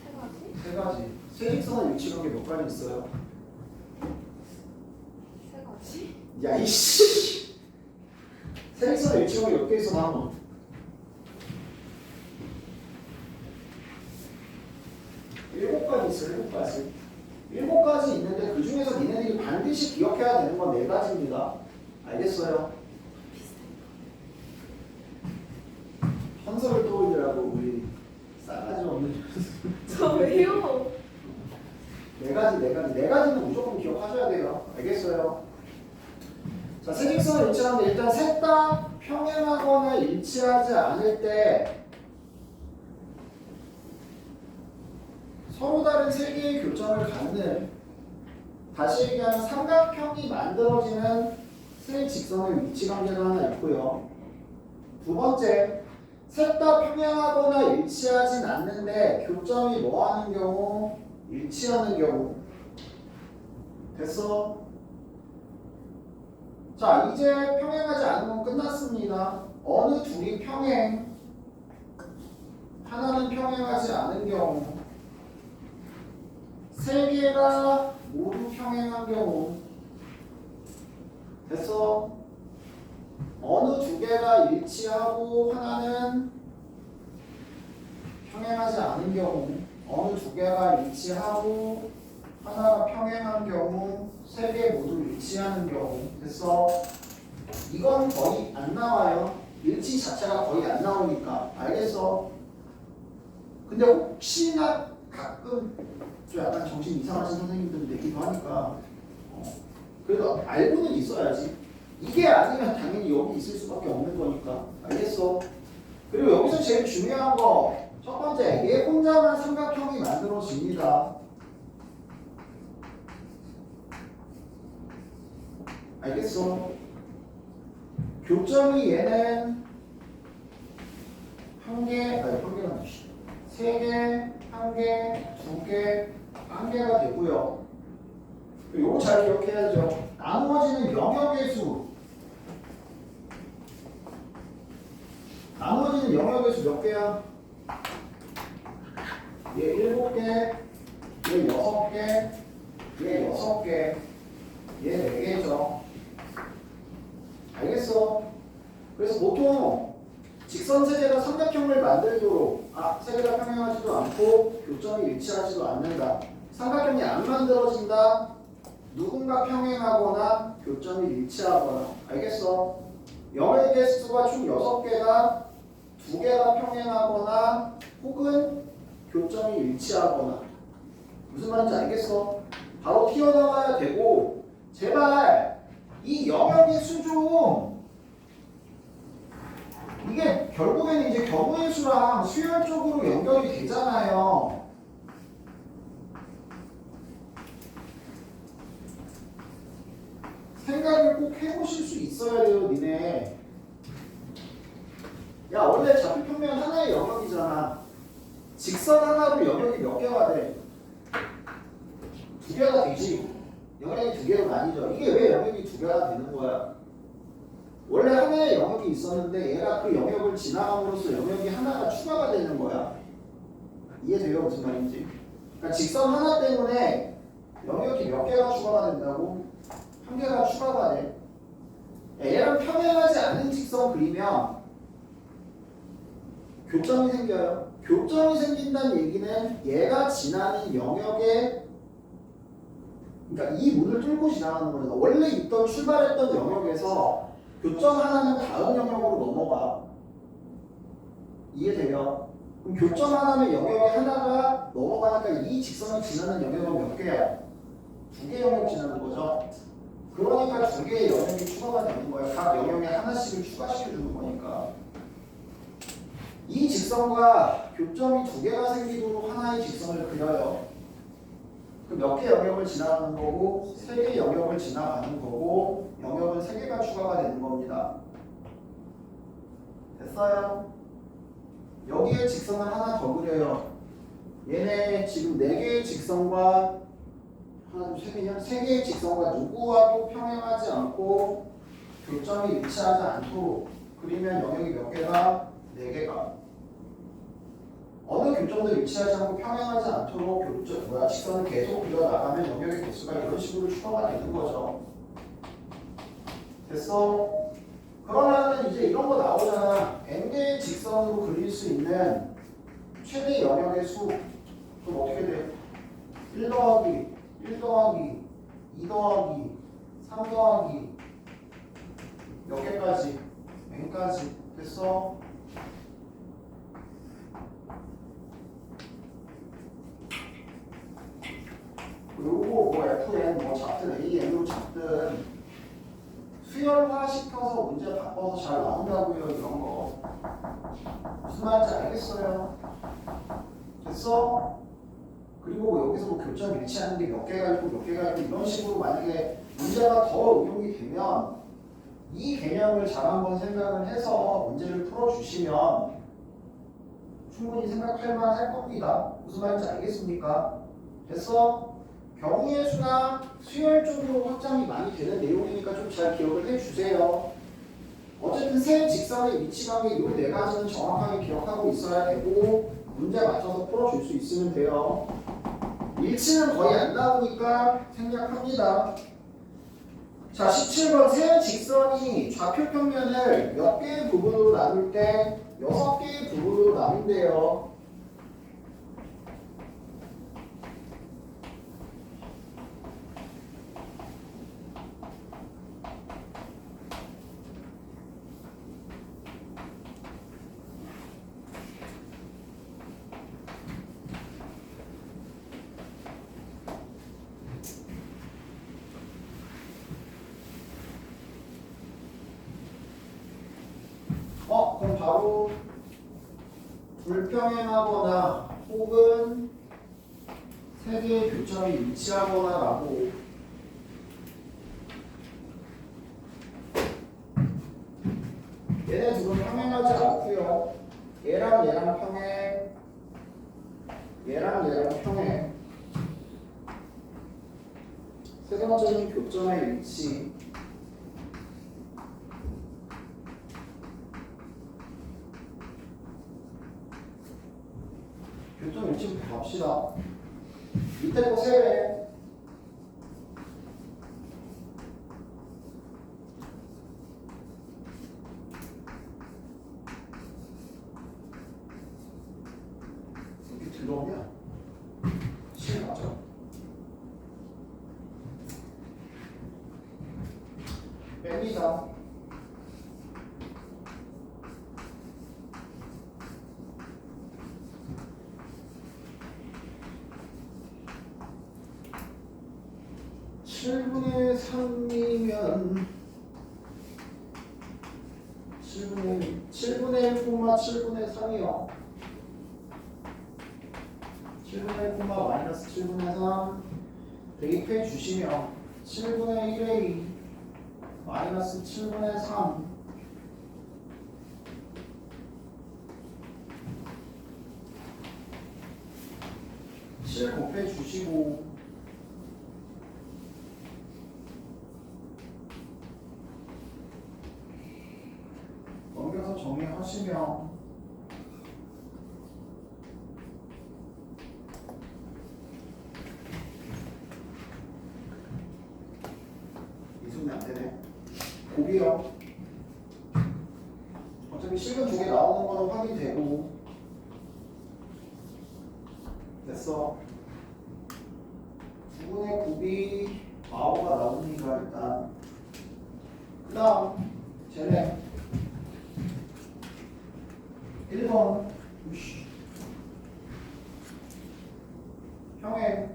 세 가지? 세 가지. 세직선의 위치 관계 몇 가지 있어요? 세 가지? 야 이씨. 세직선의 위치 관계 몇 개 있어 나무? 일곱 가지 있어. 일곱 가지. 일곱 가지 있는데 그 중에서 니네들이 반드시 기억해야 되는 건 네 가지입니다. 알겠어요? 현설을 떠올리라고 우리 싸가지 없는 저 왜요? 네 가지는 무조건 기억하셔야 돼요. 알겠어요? 자, 세직선을 일치하는데 일단 셋 다 평행하거나 일치하지 않을 때 서로 다른 세 개의 교점을 갖는, 다시 얘기하면 삼각형이 만들어지는 세 직선의 위치 관계가 하나 있고요. 두 번째, 셋 다 평행하거나 일치하진 않는데 교점이 뭐 하는 경우? 일치하는 경우. 됐어? 자, 이제 평행하지 않은 건 끝났습니다. 어느 둘이 평행, 하나는 평행하지 않은 경우, 세 개가 모두 평행한 경우. 됐어? 어느 두 개가 일치하고 하나는 평행하지 않은 경우, 어느 두 개가 일치하고 하나가 평행한 경우, 세 개 모두 일치하는 경우. 됐어? 이건 거의 안 나와요. 일치 자체가 거의 안 나오니까. 알겠어? 근데 혹시나 가끔 좀 약간 정신 이상하신 선생님들 되기도 하니까 그래도 알고는 있어야지. 이게 아니면 당연히 여기 있을 수밖에 없는 거니까. 알겠어? 그리고 여기서 제일 중요한 거 첫 번째, 얘 혼자만 삼각형이 만들어집니다. 알겠어? 교점이 얘는 한 개, 아니 한 개가 아니지. 세 개, 한 개, 두 개, 한 개가 되고요. 요거 잘 기억해야죠. 나누어지는 영역의 수. 나누어지는 영역의 수 몇 개야? 얘 7개, 얘 6개, 얘 6개, 얘 4개죠. 알겠어? 그래서 보통 직선 세제가 삼각형을 만들도록 세개가 평행하지도 않고 교점이 일치하지도 않는다. 삼각형이 안 만들어진다. 누군가 평행하거나 교점이 일치하거나. 알겠어? 영역의 개수가 총 6개가 2개가 평행하거나 혹은 교점이 일치하거나. 무슨 말인지 알겠어? 바로 튀어나와야 되고 제발 이 영역의 수 좀 이게 결국에는 이제 경우의 수랑 수열 쪽으로 연결이 되잖아요. 생각을 꼭 해보실 수 있어야 돼요, 니네. 야, 원래 좌표평면 하나의 영역이잖아. 직선 하나로 영역이 몇 개가 돼? 2개가 되지. 영역이 2개로 나뉘죠. 이게 왜 영역이 2개가 되는 거야? 원래 하나의 영역이 있었는데 얘가 그 영역을 지나감으로써 영역이 하나가 추가가 되는 거야. 이해돼요? 무슨 말인지? 그러니까 직선 하나 때문에 영역이 몇 개가 추가가 된다고? 1개가 추가가 돼. 얘랑 평행하지 않는 직선 그리면 교점이 생겨요. 교점이 생긴다는 얘기는 얘가 지나는 영역에 그러니까 이 문을 뚫고 지나가는 거잖아. 원래 있던 출발했던 영역에서 교점 하나는 다음 영역으로 넘어가. 이해돼요? 그럼 교점 하나면 영역에 하나가 넘어가니까 이 직선이 지나는 영역은 몇 개야? 2개 영역 지나는 거죠. 그러니까 2개의 영역이 추가가 되는 거야. 각 영역에 하나씩을 추가시켜주는 거니까. 이 직선과 교점이 2개가 생기도록 하나의 직선을 그려요. 그 몇 개 영역을 지나가는 거고 3개 영역을 지나가는 거고 영역은 3개가 추가가 되는 겁니다. 됐어요? 여기에 직선을 하나 더 그려요. 얘네 지금 4개의 직선과 하나, 둘, 3개냐? 3개의 직선과 누구와도 평행하지 않고 교점이 일치하지 않도록 그리면 영역이 몇 개가? 4개가. 어느 교점도 일치하지 않고 평행하지 않도록 직선을 계속 그려나가면 영역의 개수가 이런 식으로 추가가 되는 거죠. 됐어? 그러면 이제 이런 거 나오잖아. n개의 직선으로 그릴 수 있는 최대 영역의 수. 그럼 어떻게 돼? 1 더하기 1 더하기 2 더하기 3 더하기 몇 개까지? n까지. 됐어? 요거 뭐 fn 뭐 잡든 an으로 잡든 수열화 시켜서 문제 바꿔서 잘 나온다고요. 이런 거 무슨 말인지 알겠어요? 됐어? 그리고 뭐 여기서 뭐 교점 일치하는 게 몇 개가 있고 몇 개가 있고 이런 식으로 만약에 문제가 더 응용이 되면 이 개념을 잘 한번 생각을 해서 문제를 풀어주시면 충분히 생각할 만할 겁니다. 무슨 말인지 알겠습니까? 됐어? 경우의 수나 수열 쪽으로 확장이 많이 되는 내용이니까 좀 잘 기억을 해주세요. 어쨌든 세 직선의 위치관계 이 4가지는 정확하게 기억하고 있어야 되고 문제 맞춰서 풀어줄 수 있으면 돼요. 일치는 거의 안 나오니까 생략합니다. 자, 17번 세 직선이 좌표평면을 몇 개의 부분으로 나눌 때 6개의 부분으로 나눈대요. 그럼 바로 불평행하거나 혹은 3개의 교점이 일치하거나 라고 얘네 둘은 평행하지 않고요. 얘랑 얘랑 평행, 얘랑 얘랑 평행. 세 번째는 교점의 일치. 4 갑시다. 밑에 거 세배. 여기 들어오면 7 맞죠? 뺍니다. (7분의 3이면) 7분의 1, 7분의 3이요. 7분의 1, 마이너스 7분의 3 대입해 주시면 7분의 1의 2 마이너스 7분의 3 7 곱해 주시고 넘겨서 정리하시면 이승이 안 되네. 곱이요. 어차피 실근 2개 나오는 거는 확인되고 됐어. 9분의 곱이 마오가 나오니까 일단 그 다음 쟤네 1번 평행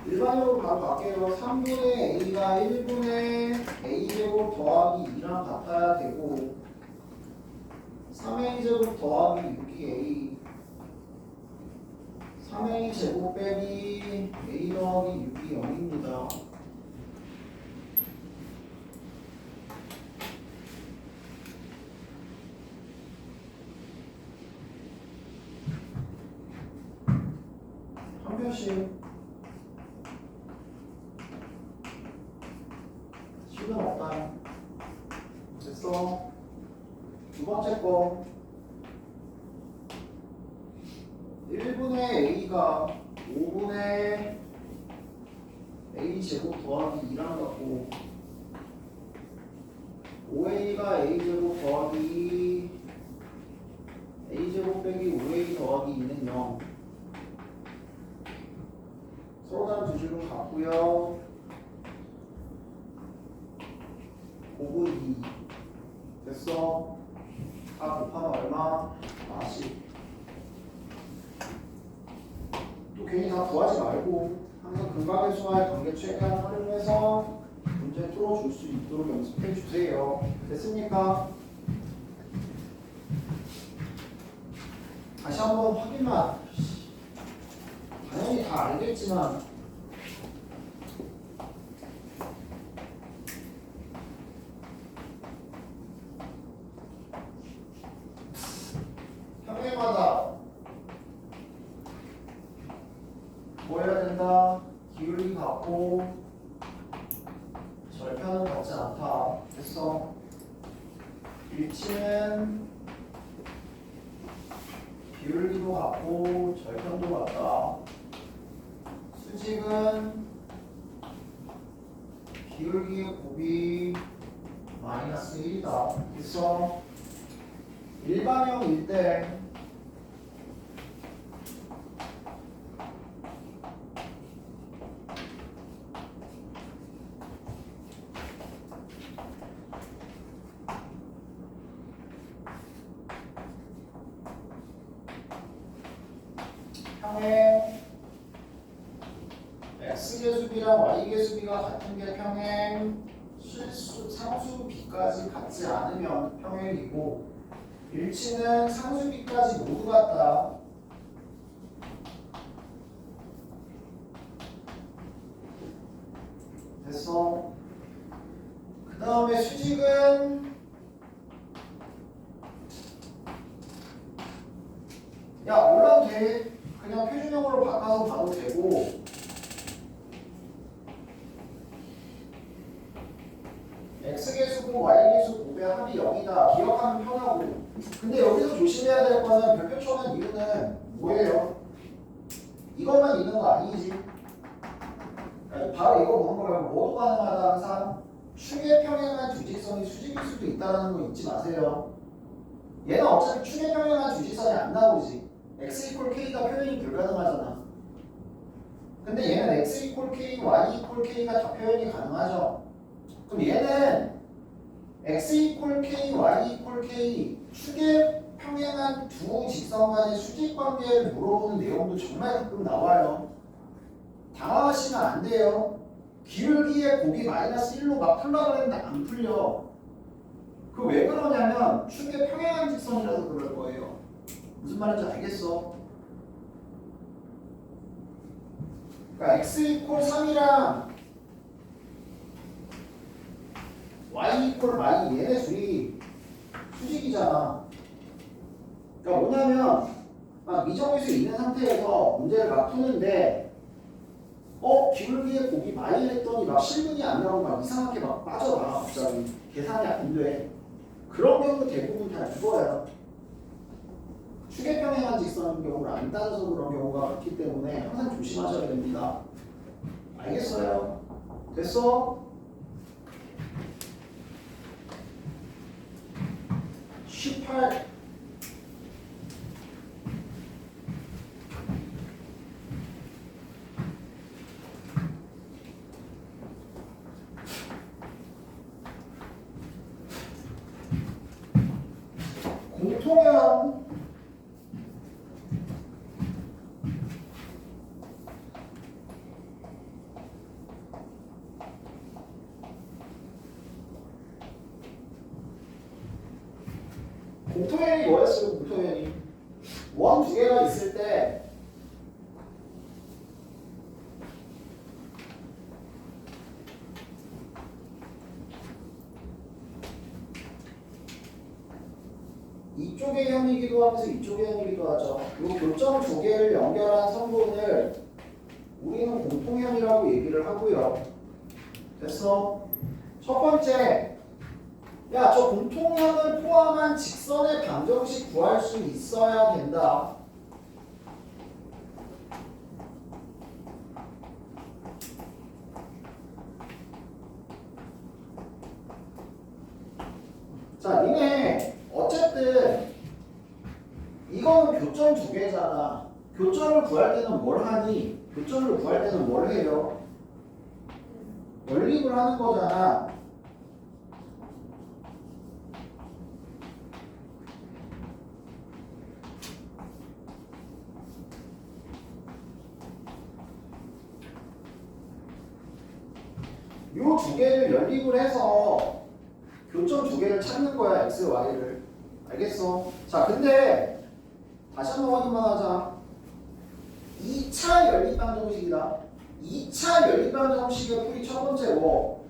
일반적으로 바로 갈게요. 3분의 a가 1분의 a제곱 더하기 2랑 같아야 되고 3a제곱 더하기 6이 a 3a제곱 빼기 a 더하기 6이 0입니다. 한 표씩 식은 없다. 됐어. 두 번째 거 1분의 a가 5분의 a 제곱 더하기 2랑 같고 5a가 a 제곱 더하기 a 제곱 빼기 5a 더하기 2는 0. 서로 다른 두 줄은 같고요. 5분 2 됐어. 다 곱하면 얼마? 40. 또 괜히 다 구하지 말고 항상 근각의수와의 관계 최대한 활용해서 문제 풀어줄 수 있도록 연습해 주세요. 됐습니까? 다시 한번 확인만. 당연히 다 알겠지만 평행마다 뭐 해야 된다? 기울기 같고 절편은 같지 않다. 됐어. 일치는 기울기도 같고 절편도 같다. 수직은 기울기의 곱이 마이너스 1이다. 됐어. 일반형일 때 평행 x계수비랑 y계수비가 같은 게 평행, 상수비까지 같지 않으면 평행이고 일치는 상수비까지 모두 같다. 됐어. 그 다음에 수직은 야 몰라도 돼. 그냥 표준형으로 바꿔서 봐도 되고 x계수고 y계수 곱의 합이 0이다. 기억하면 편하고 근데 여기서 조심해야 될 거는 별표 쳐는 이유는 뭐예요? 이것만 있는 거 아니지? 아니, 바로 이거 보는 거 말고 뭐도 가능하다 항상 축의 평행한 주직선이 수직일 수도 있다는 거 잊지 마세요. 얘는 어차피 축의 평행한 주직선이 안 나오지. x 이퀄 k가 표현이 불가능하잖아. 근데 얘는 x 이퀄 k, y 이퀄 k가 다 표현이 가능하죠. 그럼 얘는 x 이퀄 k, y 이퀄 k 축의 평행한 두 직선 간의 수직 관계를 물어보는 내용도 정말 가끔 나와요. 당황하시면 안 돼요. 기울기의 곱이 마이너스 1로 막 풀려고 했는데 안 풀려. 그 왜 그러냐면 축의 평행한 직선이라서 그럴 거예요. 무슨 말인지 알겠어? 그러니까 x 이퀄 3이랑 y 이퀄 y 얘네 둘이 수직이잖아. 그러니까 뭐냐면 막 미정의수 있는 상태에서 문제를 막 푸는데 기울기의 곱이 마이 했더니 막 실근이 안 나오고 막 이상하게 막 빠져나가 갑자기 계산이 안 돼. 그런 경우 대부분 다 이거야. 축의 평행한 직선인 경우를 안 따져서 그런 경우가 많기 때문에 항상 조심하셔야 됩니다. 알겠어요? 됐어? 18 공통형 공통형이 뭐였어요? 공통형이 원 두 개가 있을 때 이쪽의 형이기도 하면서 이쪽의 형이기도 하죠. 이 교점 두 개를 연결한 성분을 우리는 공통형이라고 얘기를 하고요. 됐어? 첫 번째, 야, 저 공통형을 포함한 직선의 방정식 구할 수 있어야 된다. 자, 니네 어쨌든 이거는 교점 두 개잖아. 교점을 구할 때는 뭘 하니? 교점을 구할 때는 뭘 해요? 연립을 하는 거잖아. 요 두 개를 연립을 해서 교점 두 개를 찾는 거야, x, y를. 알겠어? 자, 근데 다시 한번 확인만 하자. 2차 연립방정식이다. 2차 연립방정식의 풀이 첫 번째 뭐?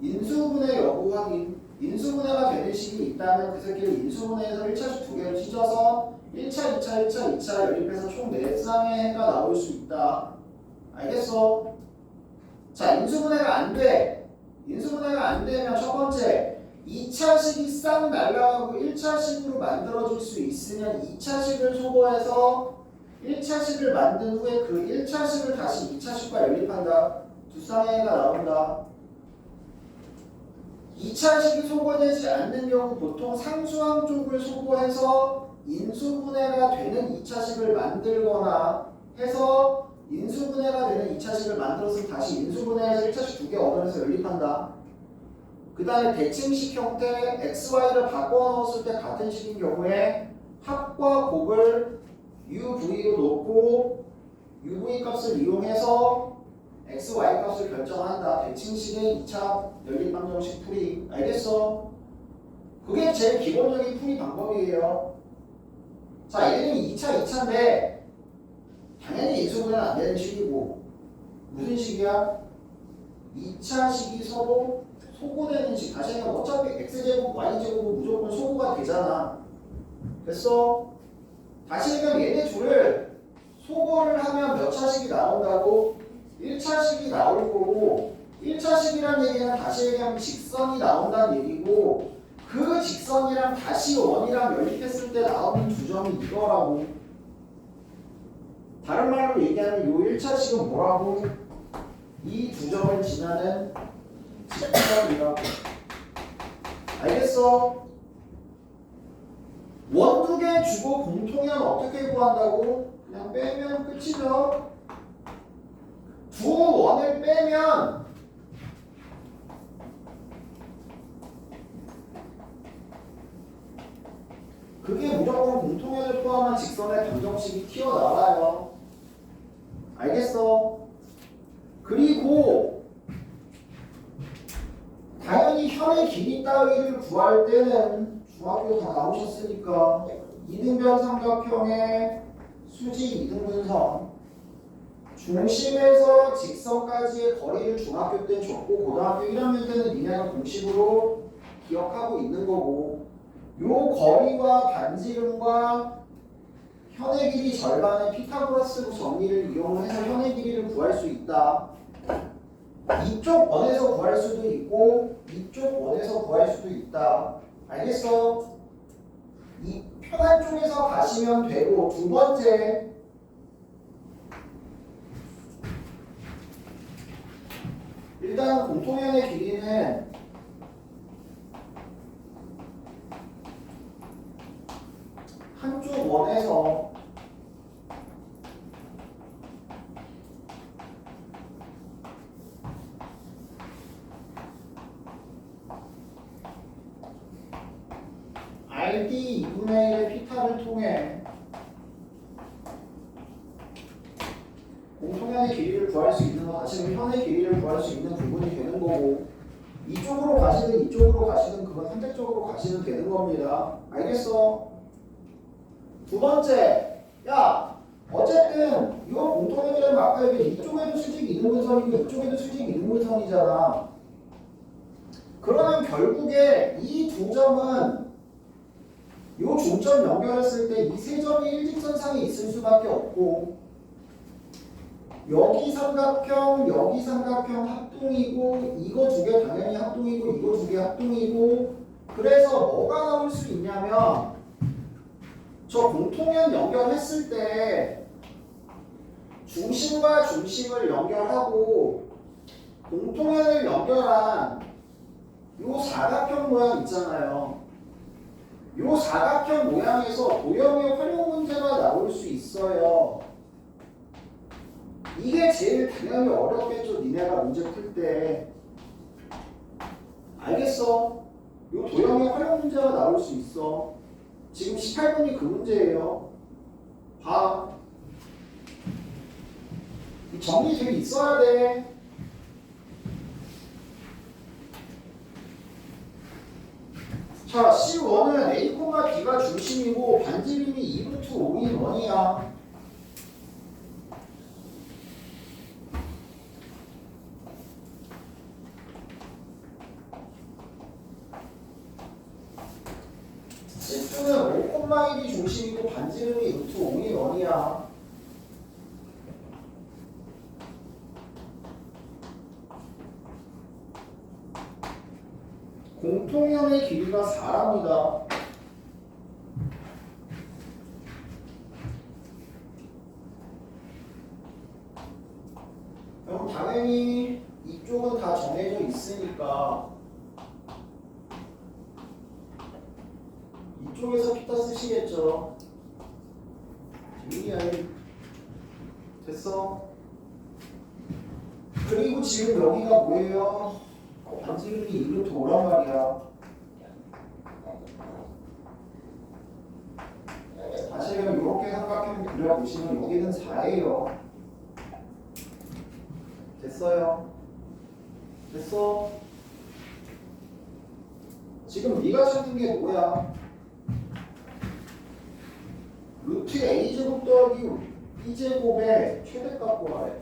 인수분해 여부 확인. 인수분해가 되는 식이 있다면 그 새끼를 인수분해해서 1차식 두 개를 찢어서 1차, 2차, 1차, 2차 연립해서 총 4쌍의 해가 나올 수 있다. 알겠어? 자, 인수분해가 안 돼. 인수분해가 안 되면 첫 번째 2차식이 싹 날라가고 1차식으로 만들어질 수 있으면 2차식을 소거해서 1차식을 만든 후에 그 1차식을 다시 2차식과 연립한다. 두 쌍의 해가 나온다. 2차식이 소거되지 않는 경우 보통 상수항 쪽을 소거해서 인수분해가 되는 2차식을 만들거나 해서 인수분해가 되는 2차식을 만들어서 다시 인수분해해서 1차식 두 개 얻어내서 연립한다. 그 다음에 대칭식 형태 XY를 바꿔 넣었을 때 같은 식인 경우에 합과 곱을 UV로 놓고 UV 값을 이용해서 XY 값을 결정한다. 대칭식의 2차 연립방정식 풀이. 알겠어? 그게 제일 기본적인 풀이 방법이에요. 자, 얘는 2차, 2차인데 당연히 인수분해는 안 되는 식이고 무슨 식이야? 2차식이 서로 소거되는 식. 다시 얘기하면 어차피 x제곱, y제곱은 무조건 소거가 되잖아. 됐어? 다시 얘기하면 얘네 둘을 소거를 하면 몇 차식이 나온다고? 1차식이 나올 거고 1차식이란 얘기는 다시 얘기하면 직선이 나온다는 얘기고 그 직선이랑 다시 원이랑 연립했을 때 나오는 두 점이 이거라고. 다른 말로 얘기하면 요 1차식은 뭐라고? 이 두 점을 지나는 직선이라고. 알겠어? 원 두 개 주고 공통연 어떻게 구한다고? 그냥 빼면 끝이죠. 두 원을 빼면 그게 무조건 공통연을 포함한 직선의 방정식이 튀어나와요. 알겠어? 그리고 당연히 현의 길이 따위를 구할 때는 중학교 다 나오셨으니까 이등변 삼각형의 수직 이등분선 중심에서 직선까지의 거리를 중학교 때 줬고 고등학교 1학년 때는 니네가 공식으로 기억하고 있는 거고 요 거리와 반지름과 현의 길이 절반의 피타고라스 정리를 이용해서 현의 길이를 구할 수 있다. 이쪽 원에서 구할 수도 있고 이쪽 원에서 구할 수도 있다. 알겠어? 이 편한 쪽에서 가시면 되고 두 번째 일단 공통연의 길이는 한쪽 원에서 RD 2분의 1의 피타를 통해 공통연의 길이를 구할 수 있는 거 다시는 현의 길이를 구할 수 있는 부분이 되는 거고 이쪽으로 가시든 이쪽으로 가시든 그건 선택적으로 가시면 되는 겁니다. 알겠어? 두 번째, 야 어쨌든 이거 공통연이라면 아까 얘기한 이쪽에도 수직 이등분선이고 이쪽에도 수직 이등분선이잖아. 그러면 결국에 이 두 점은 요 중점 연결했을 때 이 세 점이 일직선상에 있을 수밖에 없고 여기 삼각형 합동이고 이거 두 개 당연히 합동이고 이거 두 개 합동이고 그래서 뭐가 나올 수 있냐면 저 공통연 연결했을 때 중심과 중심을 연결하고 공통연을 연결한 요 사각형 모양 있잖아요. 요 사각형 모양에서 도형의 활용 문제가 나올 수 있어요. 이게 제일 당연히 어렵겠죠. 니네가 문제 풀 때. 알겠어? 요 도형의 활용 문제가 나올 수 있어. 지금 18번이 그 문제예요. 봐. 이 정리돼 있어야 돼. 자, C1은 A, B가 중심이고 반지름이 2루트 5인 1이야. C2는 5,1이 중심이고 반지름이 루트 5인 1이야. 공통연의 길이가 4랍니다. 그럼 당연히 이쪽은 다 정해져 있으니까 이쪽에서 피타 쓰시겠죠. 됐어? 그리고 지금 여기가 뭐예요? 반지름이 2루트 5란 말이야. 다시 그럼 이렇게 삼각형 그려보시면 여기는 4예요. 됐어요? 됐어? 지금 네가 찾는 게 뭐야? 루트 A제곱 더하기 B제곱의 최대값 구하래.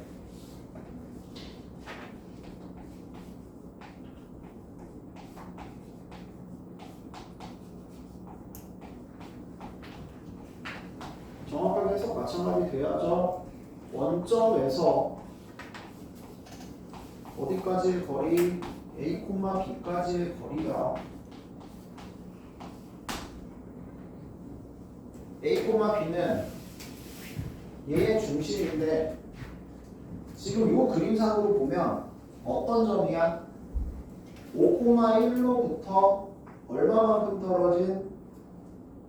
정확하게 해석 마찬가지 돼야죠. 원점에서 어디까지의 거리? A, B까지의 거리가 A, B는 얘의 중심인데 지금 이 그림상으로 보면 어떤 점이야? 5,1로부터 얼마만큼 떨어진?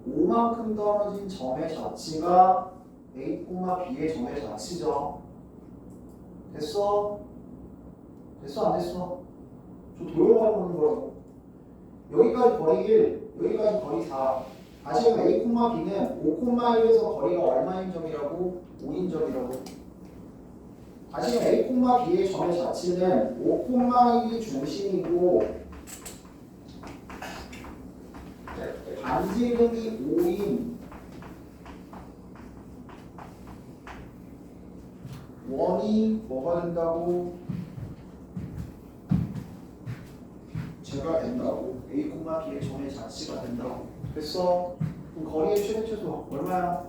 5만큼 떨어진 점의 자치가 A, B의 점의 자치죠. 됐어? 됐어 안 됐어? 저 도형을 보는 거라고. 여기까지 거리 1, 여기까지 거리 4. 다시 A, B는 5,1에서 거리가 얼마인 점이라고? 5인 점이라고. 다시 A, B의 점의 자치는 5,1이 중심이고 반지름이 5인 원이 뭐가 된다고? 제가 된다고. A, B의 점의 자치가 된다고. 됐어? 그럼 거리의 최대최소 얼마야?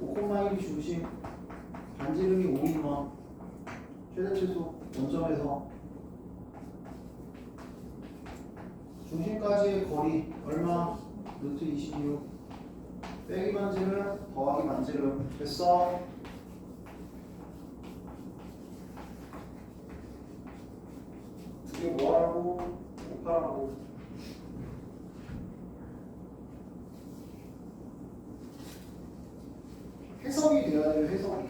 5,1이 중심, 반지름이 5이면 최대최소 원점에서 중심까지의 거리 얼마? 루트 26 빼기 반지름 더하기 반지름. 됐어? 이게 뭐하라고? 곱하라고. 해석이 돼야 돼요. 해석이.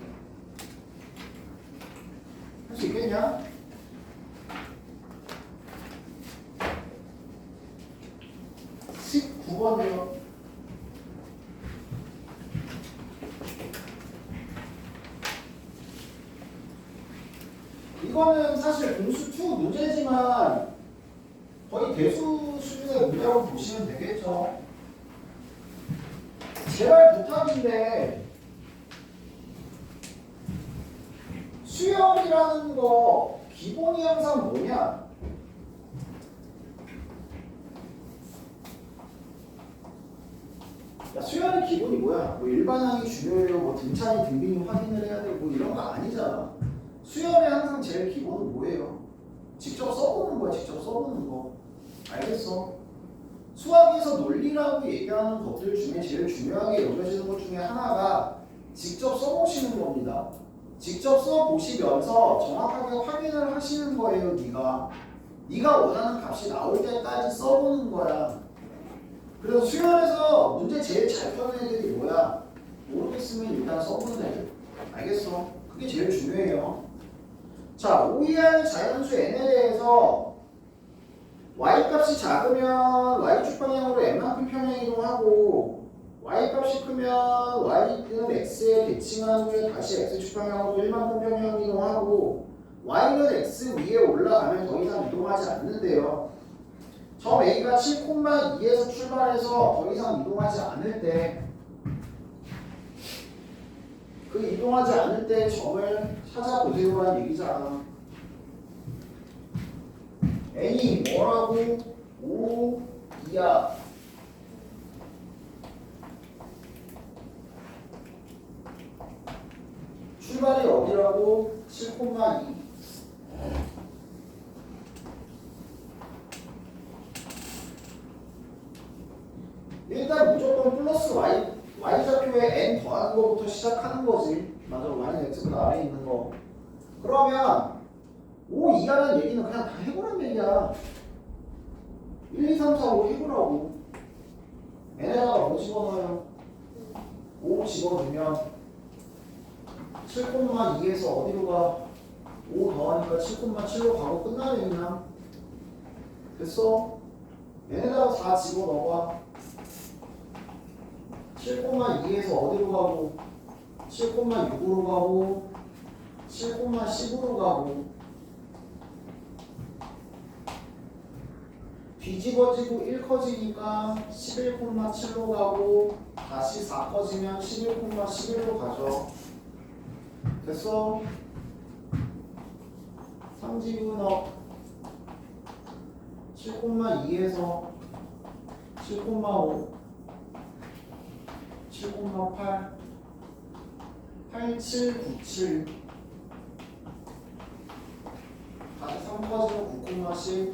할 수 있겠냐? 십 9번이요. 이거는 사실 공수 2 문제지만 거의 대수 수준의 문제라고 보시면 되겠죠. 제발 부탁인데 수열이라는 거 기본이 항상 뭐냐? 야, 수열의 기본이 뭐야? 뭐 일반항이 중요해요, 뭐 등차니 등비니 확인을 해야 되고 뭐 이런 거 아니잖아. 수열의 항상 제일 기본은 뭐예요? 직접 써보는 거야, 직접 써보는 거. 알겠어? 수학에서 논리라고 얘기하는 것들 중에 제일 중요하게 여겨지는 것 중에 하나가 직접 써보시는 겁니다. 직접 써보시면서 정확하게 확인을 하시는 거예요. 네가 원하는 값이 나올 때까지 써보는 거야. 그래서 수열에서 문제 제일 잘 푸는 애들이 뭐야? 모르겠으면 일단 써보는 애들. 알겠어? 그게 제일 중요해요. 자, OER 자연수 n에 대해서 y값이 작으면 y축 방향으로 n만큼 평행 이동하고 y값이 크면 y는 x에 대칭한 후에 다시 x축 방향으로 1만큼 평행 이동하고 y는 x 위에 올라가면 더 이상 이동하지 않는데요. 점 A가 7,2에서 출발해서 더 이상 이동하지 않을 때 그 이동하지 않을 때 점을 찾아보세요라는 얘기잖아. n이 뭐라고? 5, 2야. 출발이 어디라고? 7,2. 일단 무조건 플러스 y좌표에 n 더하는 거부터 시작하는 거지. 맞아, y는 x보다 아래에 있는 거. 그러면 5, 2라는 얘기는 그냥 다 해보란 얘기야. 1, 2, 3, 4, 5 해보라고. n에다가 뭐 집어넣어요? 5 집어넣으면 7,2에서 어디로 가? 5 더하니까 7,7로 가고 끝나네 그냥. 됐어? n에다가 4 집어넣어봐. 7,2에서 어디로 가고 7,6으로 가고 7,10으로 가고 뒤집어지고 1 커지니까 11,7로 가고 다시 4 커지면 11,11로 가죠. 됐어? 3지분업 7,2에서 7,5 7,8 8797 다시 3 커지면 9,10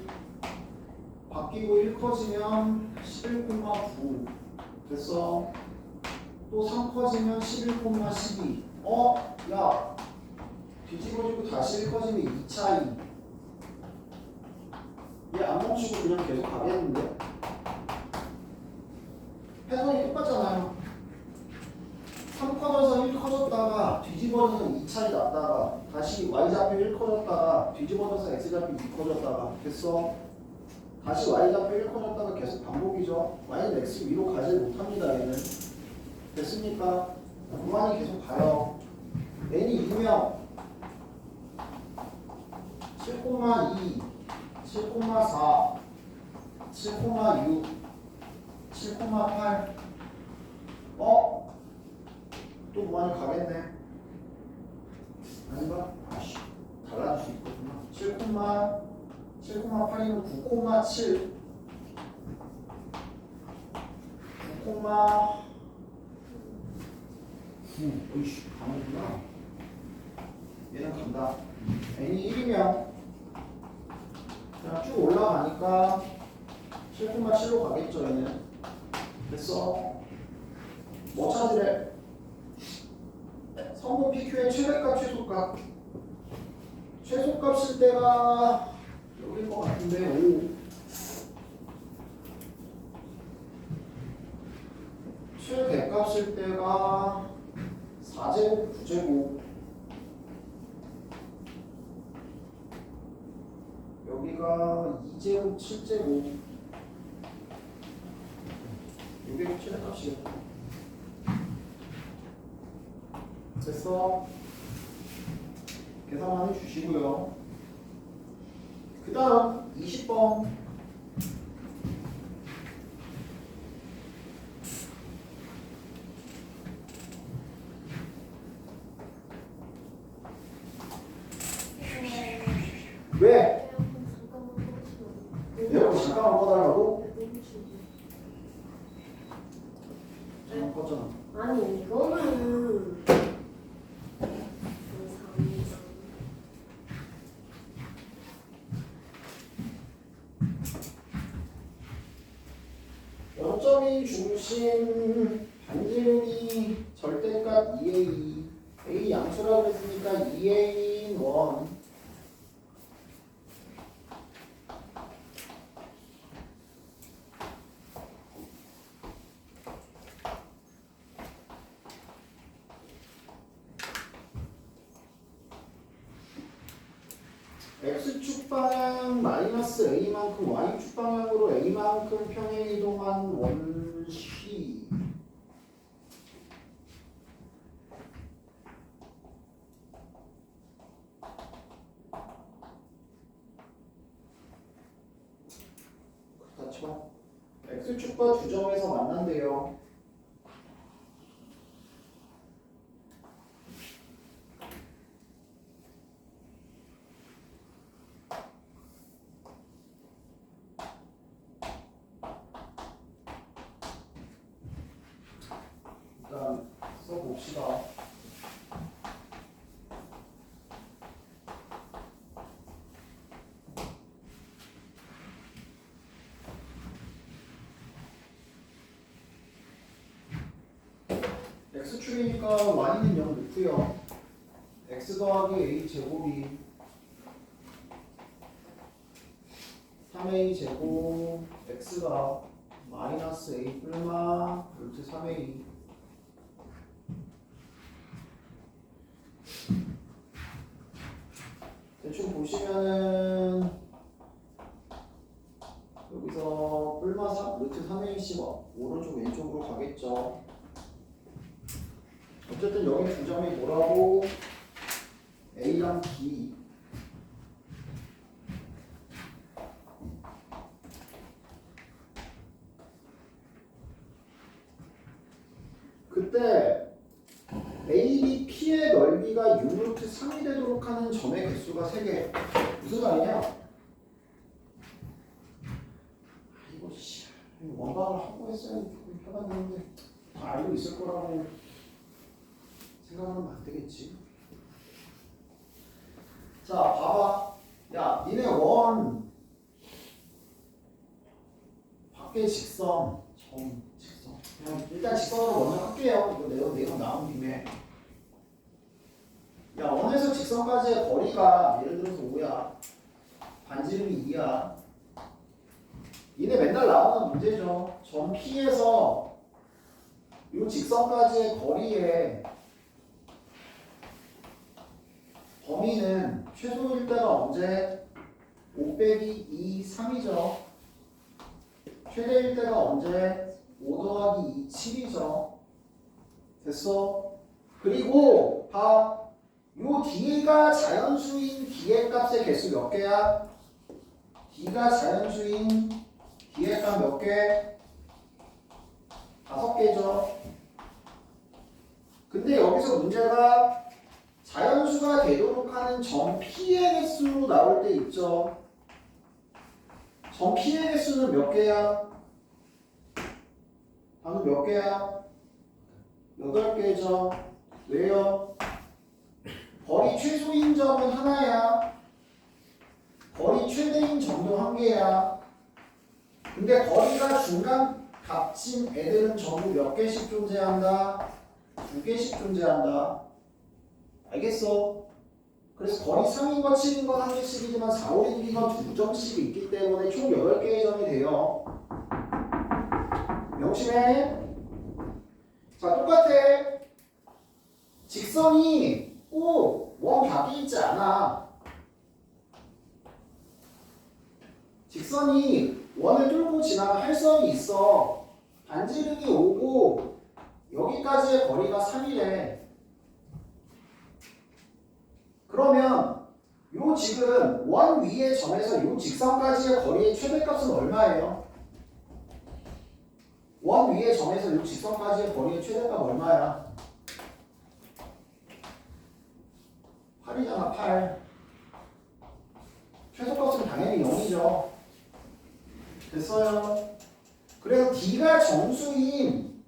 바뀌고 1 커지면 11,9 됐어. 또 3 커지면 11,12. 야 뒤집어지고 다시 1 커지면 2차이. 얘 안 멈추고 그냥 계속 가겠는데? 패턴이 똑같잖아요. 3 커져서 1 커졌다가 뒤집어져서 2차이 났다가 다시 y좌표 1 커졌다가 뒤집어져서 x좌표 2 커졌다가 됐어. 다시 y좌표 1 커졌다가 계속 반복이죠. y는 x 위로 가지 못합니다. 얘는 됐습니까? 무한히 계속 가요. n이 2면 7,2 7,4 7,6 7,8 또 무한히 가겠네. 아닌가? 아씨 달라질 수 있거든요. 7,8이면 9,7 9, 어이씨 가는구나. 얘는 간다. n이 1이면 그냥 쭉 올라가니까 7,7로 가겠죠. 얘는 됐어. 뭐 찾으래? 성분 PQ의 최대값 최소값. 최소값일 때가 여기일 것 같은데 5. 최대값일 때가 4제곱 9제곱. 여기가 2제곱 7제곱. 이게 최대값이겠다. 됐어. 계산 많이 주시고요. 그 다음 20번. 왜? 에어컨 잠깐만 꺼달라고? 잠깐 꺼잖아. 아니 이거는 원점이 중심 반지름이 절대값 2a a 양수라고 했으니까 2a인 1 x축 방향 마이너스 a만큼 y축 방향으로 a만큼 평행 이동한 원시. 그렇다 쳐. x축과 두 점에서 만난대요. 일단 써봅시다. x축이니까 y는 0 넣고요. x 더하기 a 제곱이 3a 제곱 x가 마이너스 a 뿔마 루트 3a 대충 보시면은 여기서 뿔마 3 루트 3a씩 오른쪽 왼쪽으로 가겠죠. 어쨌든 여기 두 점이 뭐라고? a랑 b. 그때 ABP의 넓이가 6루트 3이 되도록 하는 점의 개수가 3개. 무슨 말이냐? 이거 원방을 하고 했어야 해봤는데 다 알고 있을 거라고 생각하면 안 되겠지. 자, 봐봐. 야, 니네 원 다섯개 직선 직선 그냥 일단 직선으로 먼저 할게요. 이거 내용 나온 김에 야 원에서 직선까지의 거리가 예를 들어서 5야 반지름이 2야 이게 맨날 나오는 문제죠. 점 P에서 이 직선까지의 거리의 범위는 최소일 때가 언제? 5 빼기 2, 3이죠. 최대일 때가 언제? 5 더하기 2, 7이죠. 됐어? 그리고 봐. 요 D가 자연수인 D의 값의 개수 몇 개야? D가 자연수인 D의 값 몇 개? 5개죠. 근데 여기서 문제가 자연수가 되도록 하는 점 P의 개수로 나올 때 있죠. 점 P의 개수는 몇 개야? 방금 몇 개야? 8개죠. 왜요? 거리 최소인 점은 하나야. 거리 최대인 점도 1개야. 근데 거리가 중간 값인 애들은 전부 몇 개씩 존재한다? 2개씩 존재한다. 알겠어? 그래서 거리 3인 건 7인 건 1개씩이지만 4, 5, 6인 건 2점씩 있기 때문에 총 8개의 점이 돼요. 명심해. 자, 똑같아. 직선이 꼭 원각이 있지 않아. 직선이 원을 뚫고 지나가 할선이 있어. 반지름이 5고 여기까지의 거리가 3이래. 그러면 요 지금 원 위의 점에서 요 직선까지의 거리의 최대값은 얼마예요? 원 위의 점에서 요 직선까지의 거리의 최대값 얼마야? 8이잖아. 8. 최소값은 당연히 0이죠. 됐어요? 그래서 D가 정수인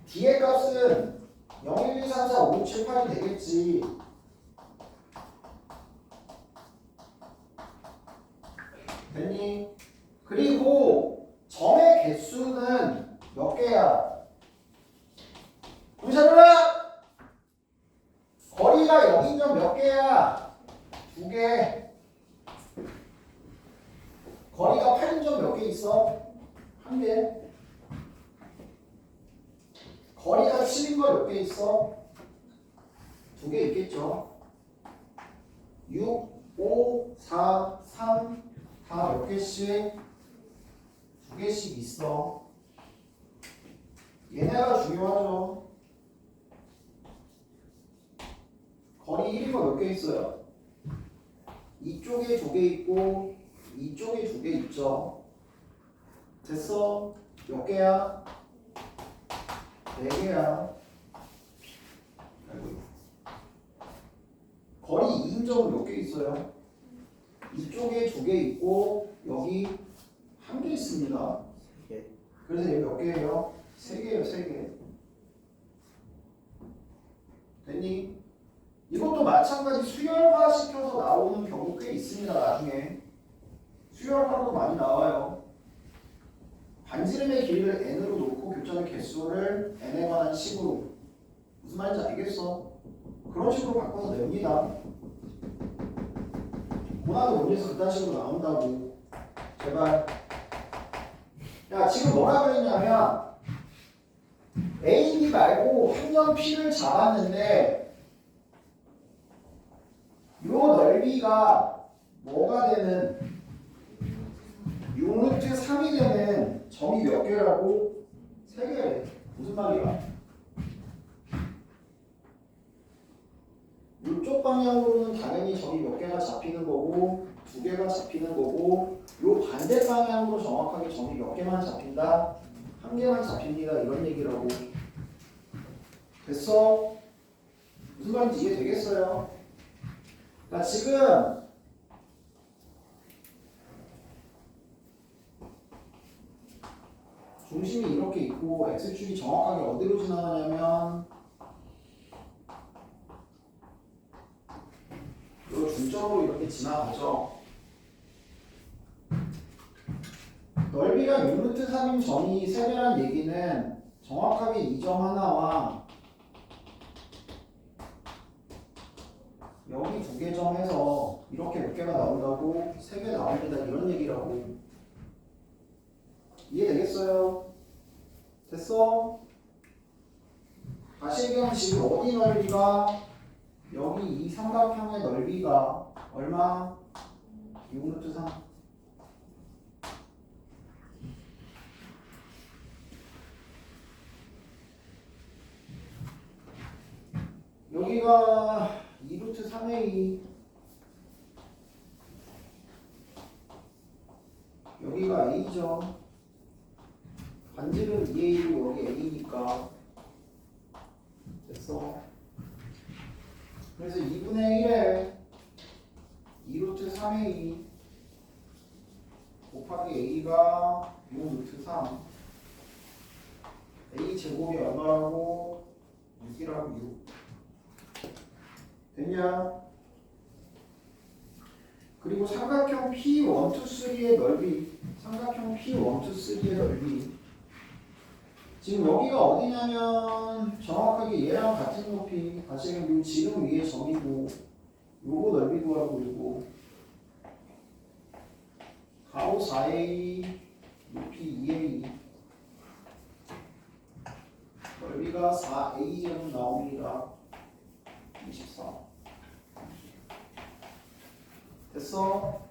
D의 값은 0, 1, 2, 3, 4, 5, 6, 7, 8이 되겠지. 됐니? 그리고 점의 개수는 몇 개야? 동시아들아! 거리가 0인 점 몇 개야? 2개. 거리가 8인 점 몇 개 있어? 1개. 거리가 7인 거 몇 개 있어? 2개 있겠죠. 6, 5, 4, 3 다 몇 개씩? 2개씩 있어. 얘네가 중요하죠. 거리 1인 거 몇 개 있어요? 이쪽에 2개 있고 이쪽에 2개 있죠. 됐어? 몇 개야? 4개야. 거리 2인 점은 몇 개 있어요? 이쪽에 2개 있고 여기 1개 있습니다. 3개. 그래서 여기 몇 개예요? 3개예요. 3개. 됐니? 이것도 마찬가지 수열화 시켜서 나오는 경우 꽤 있습니다. 나중에 수열화로도 많이 나와요. 반지름의 길이를 n으로 놓고 교점의 개수를 n에 관한 식으로. 무슨 말인지 알겠어? 그런 식으로 바꿔서 냅니다. 고난도 원리에서 그딴 식으로 나온다고. 제발. 야, 지금 뭐라 그랬냐면 A, B 말고 학년 P를 잡았는데 요 넓이가 뭐가 되는 6루트 3이 되는 점이 몇 개라고? 3개래. 무슨 말이야? 이쪽 방향으로는 당연히 점이 몇 개가 잡히는 거고 2개가 잡히는 거고 요 반대 방향으로 정확하게 점이 몇 개만 잡힌다? 1개만 잡힙니다. 이런 얘기라고. 됐어? 무슨 말인지 이해되겠어요? 그러니까 지금 중심이 이렇게 있고 x축이 정확하게 어디로 지나가냐면 이 중점으로 이렇게 지나가죠. 넓이가 6루트 3인 점이 3개란 얘기는 정확하게 이 점 하나와 여기 2개 점에서 이렇게 몇 개가 나온다고 3개 나옵니다. 이런 얘기라고. 이해되겠어요? 됐어? 다시 얘기하면 지금 어디 넓이가 여기 이 삼각형의 넓이가 얼마? 6루트 3. 여기가 2루트 3의 2. 여기가 A죠. 반지름 2A고 여기 A니까. 됐어. 그래서 2분의 1에 2루트 3의 2 곱하기 A가 6루트 3. A 제곱이 얼마라고? 6이라고 6. 됐냐? 그리고 삼각형 P123의 넓이, 삼각형 P123의 넓이. 지금 여기가 어디냐면 정확하게 얘랑 같은 높이. 다시 요 지름 위에 점이고, 요거 넓이 구하고 요거. 가로 4A, 높이 2A. 넓이가 4A형 나옵니다. 24. 됐어?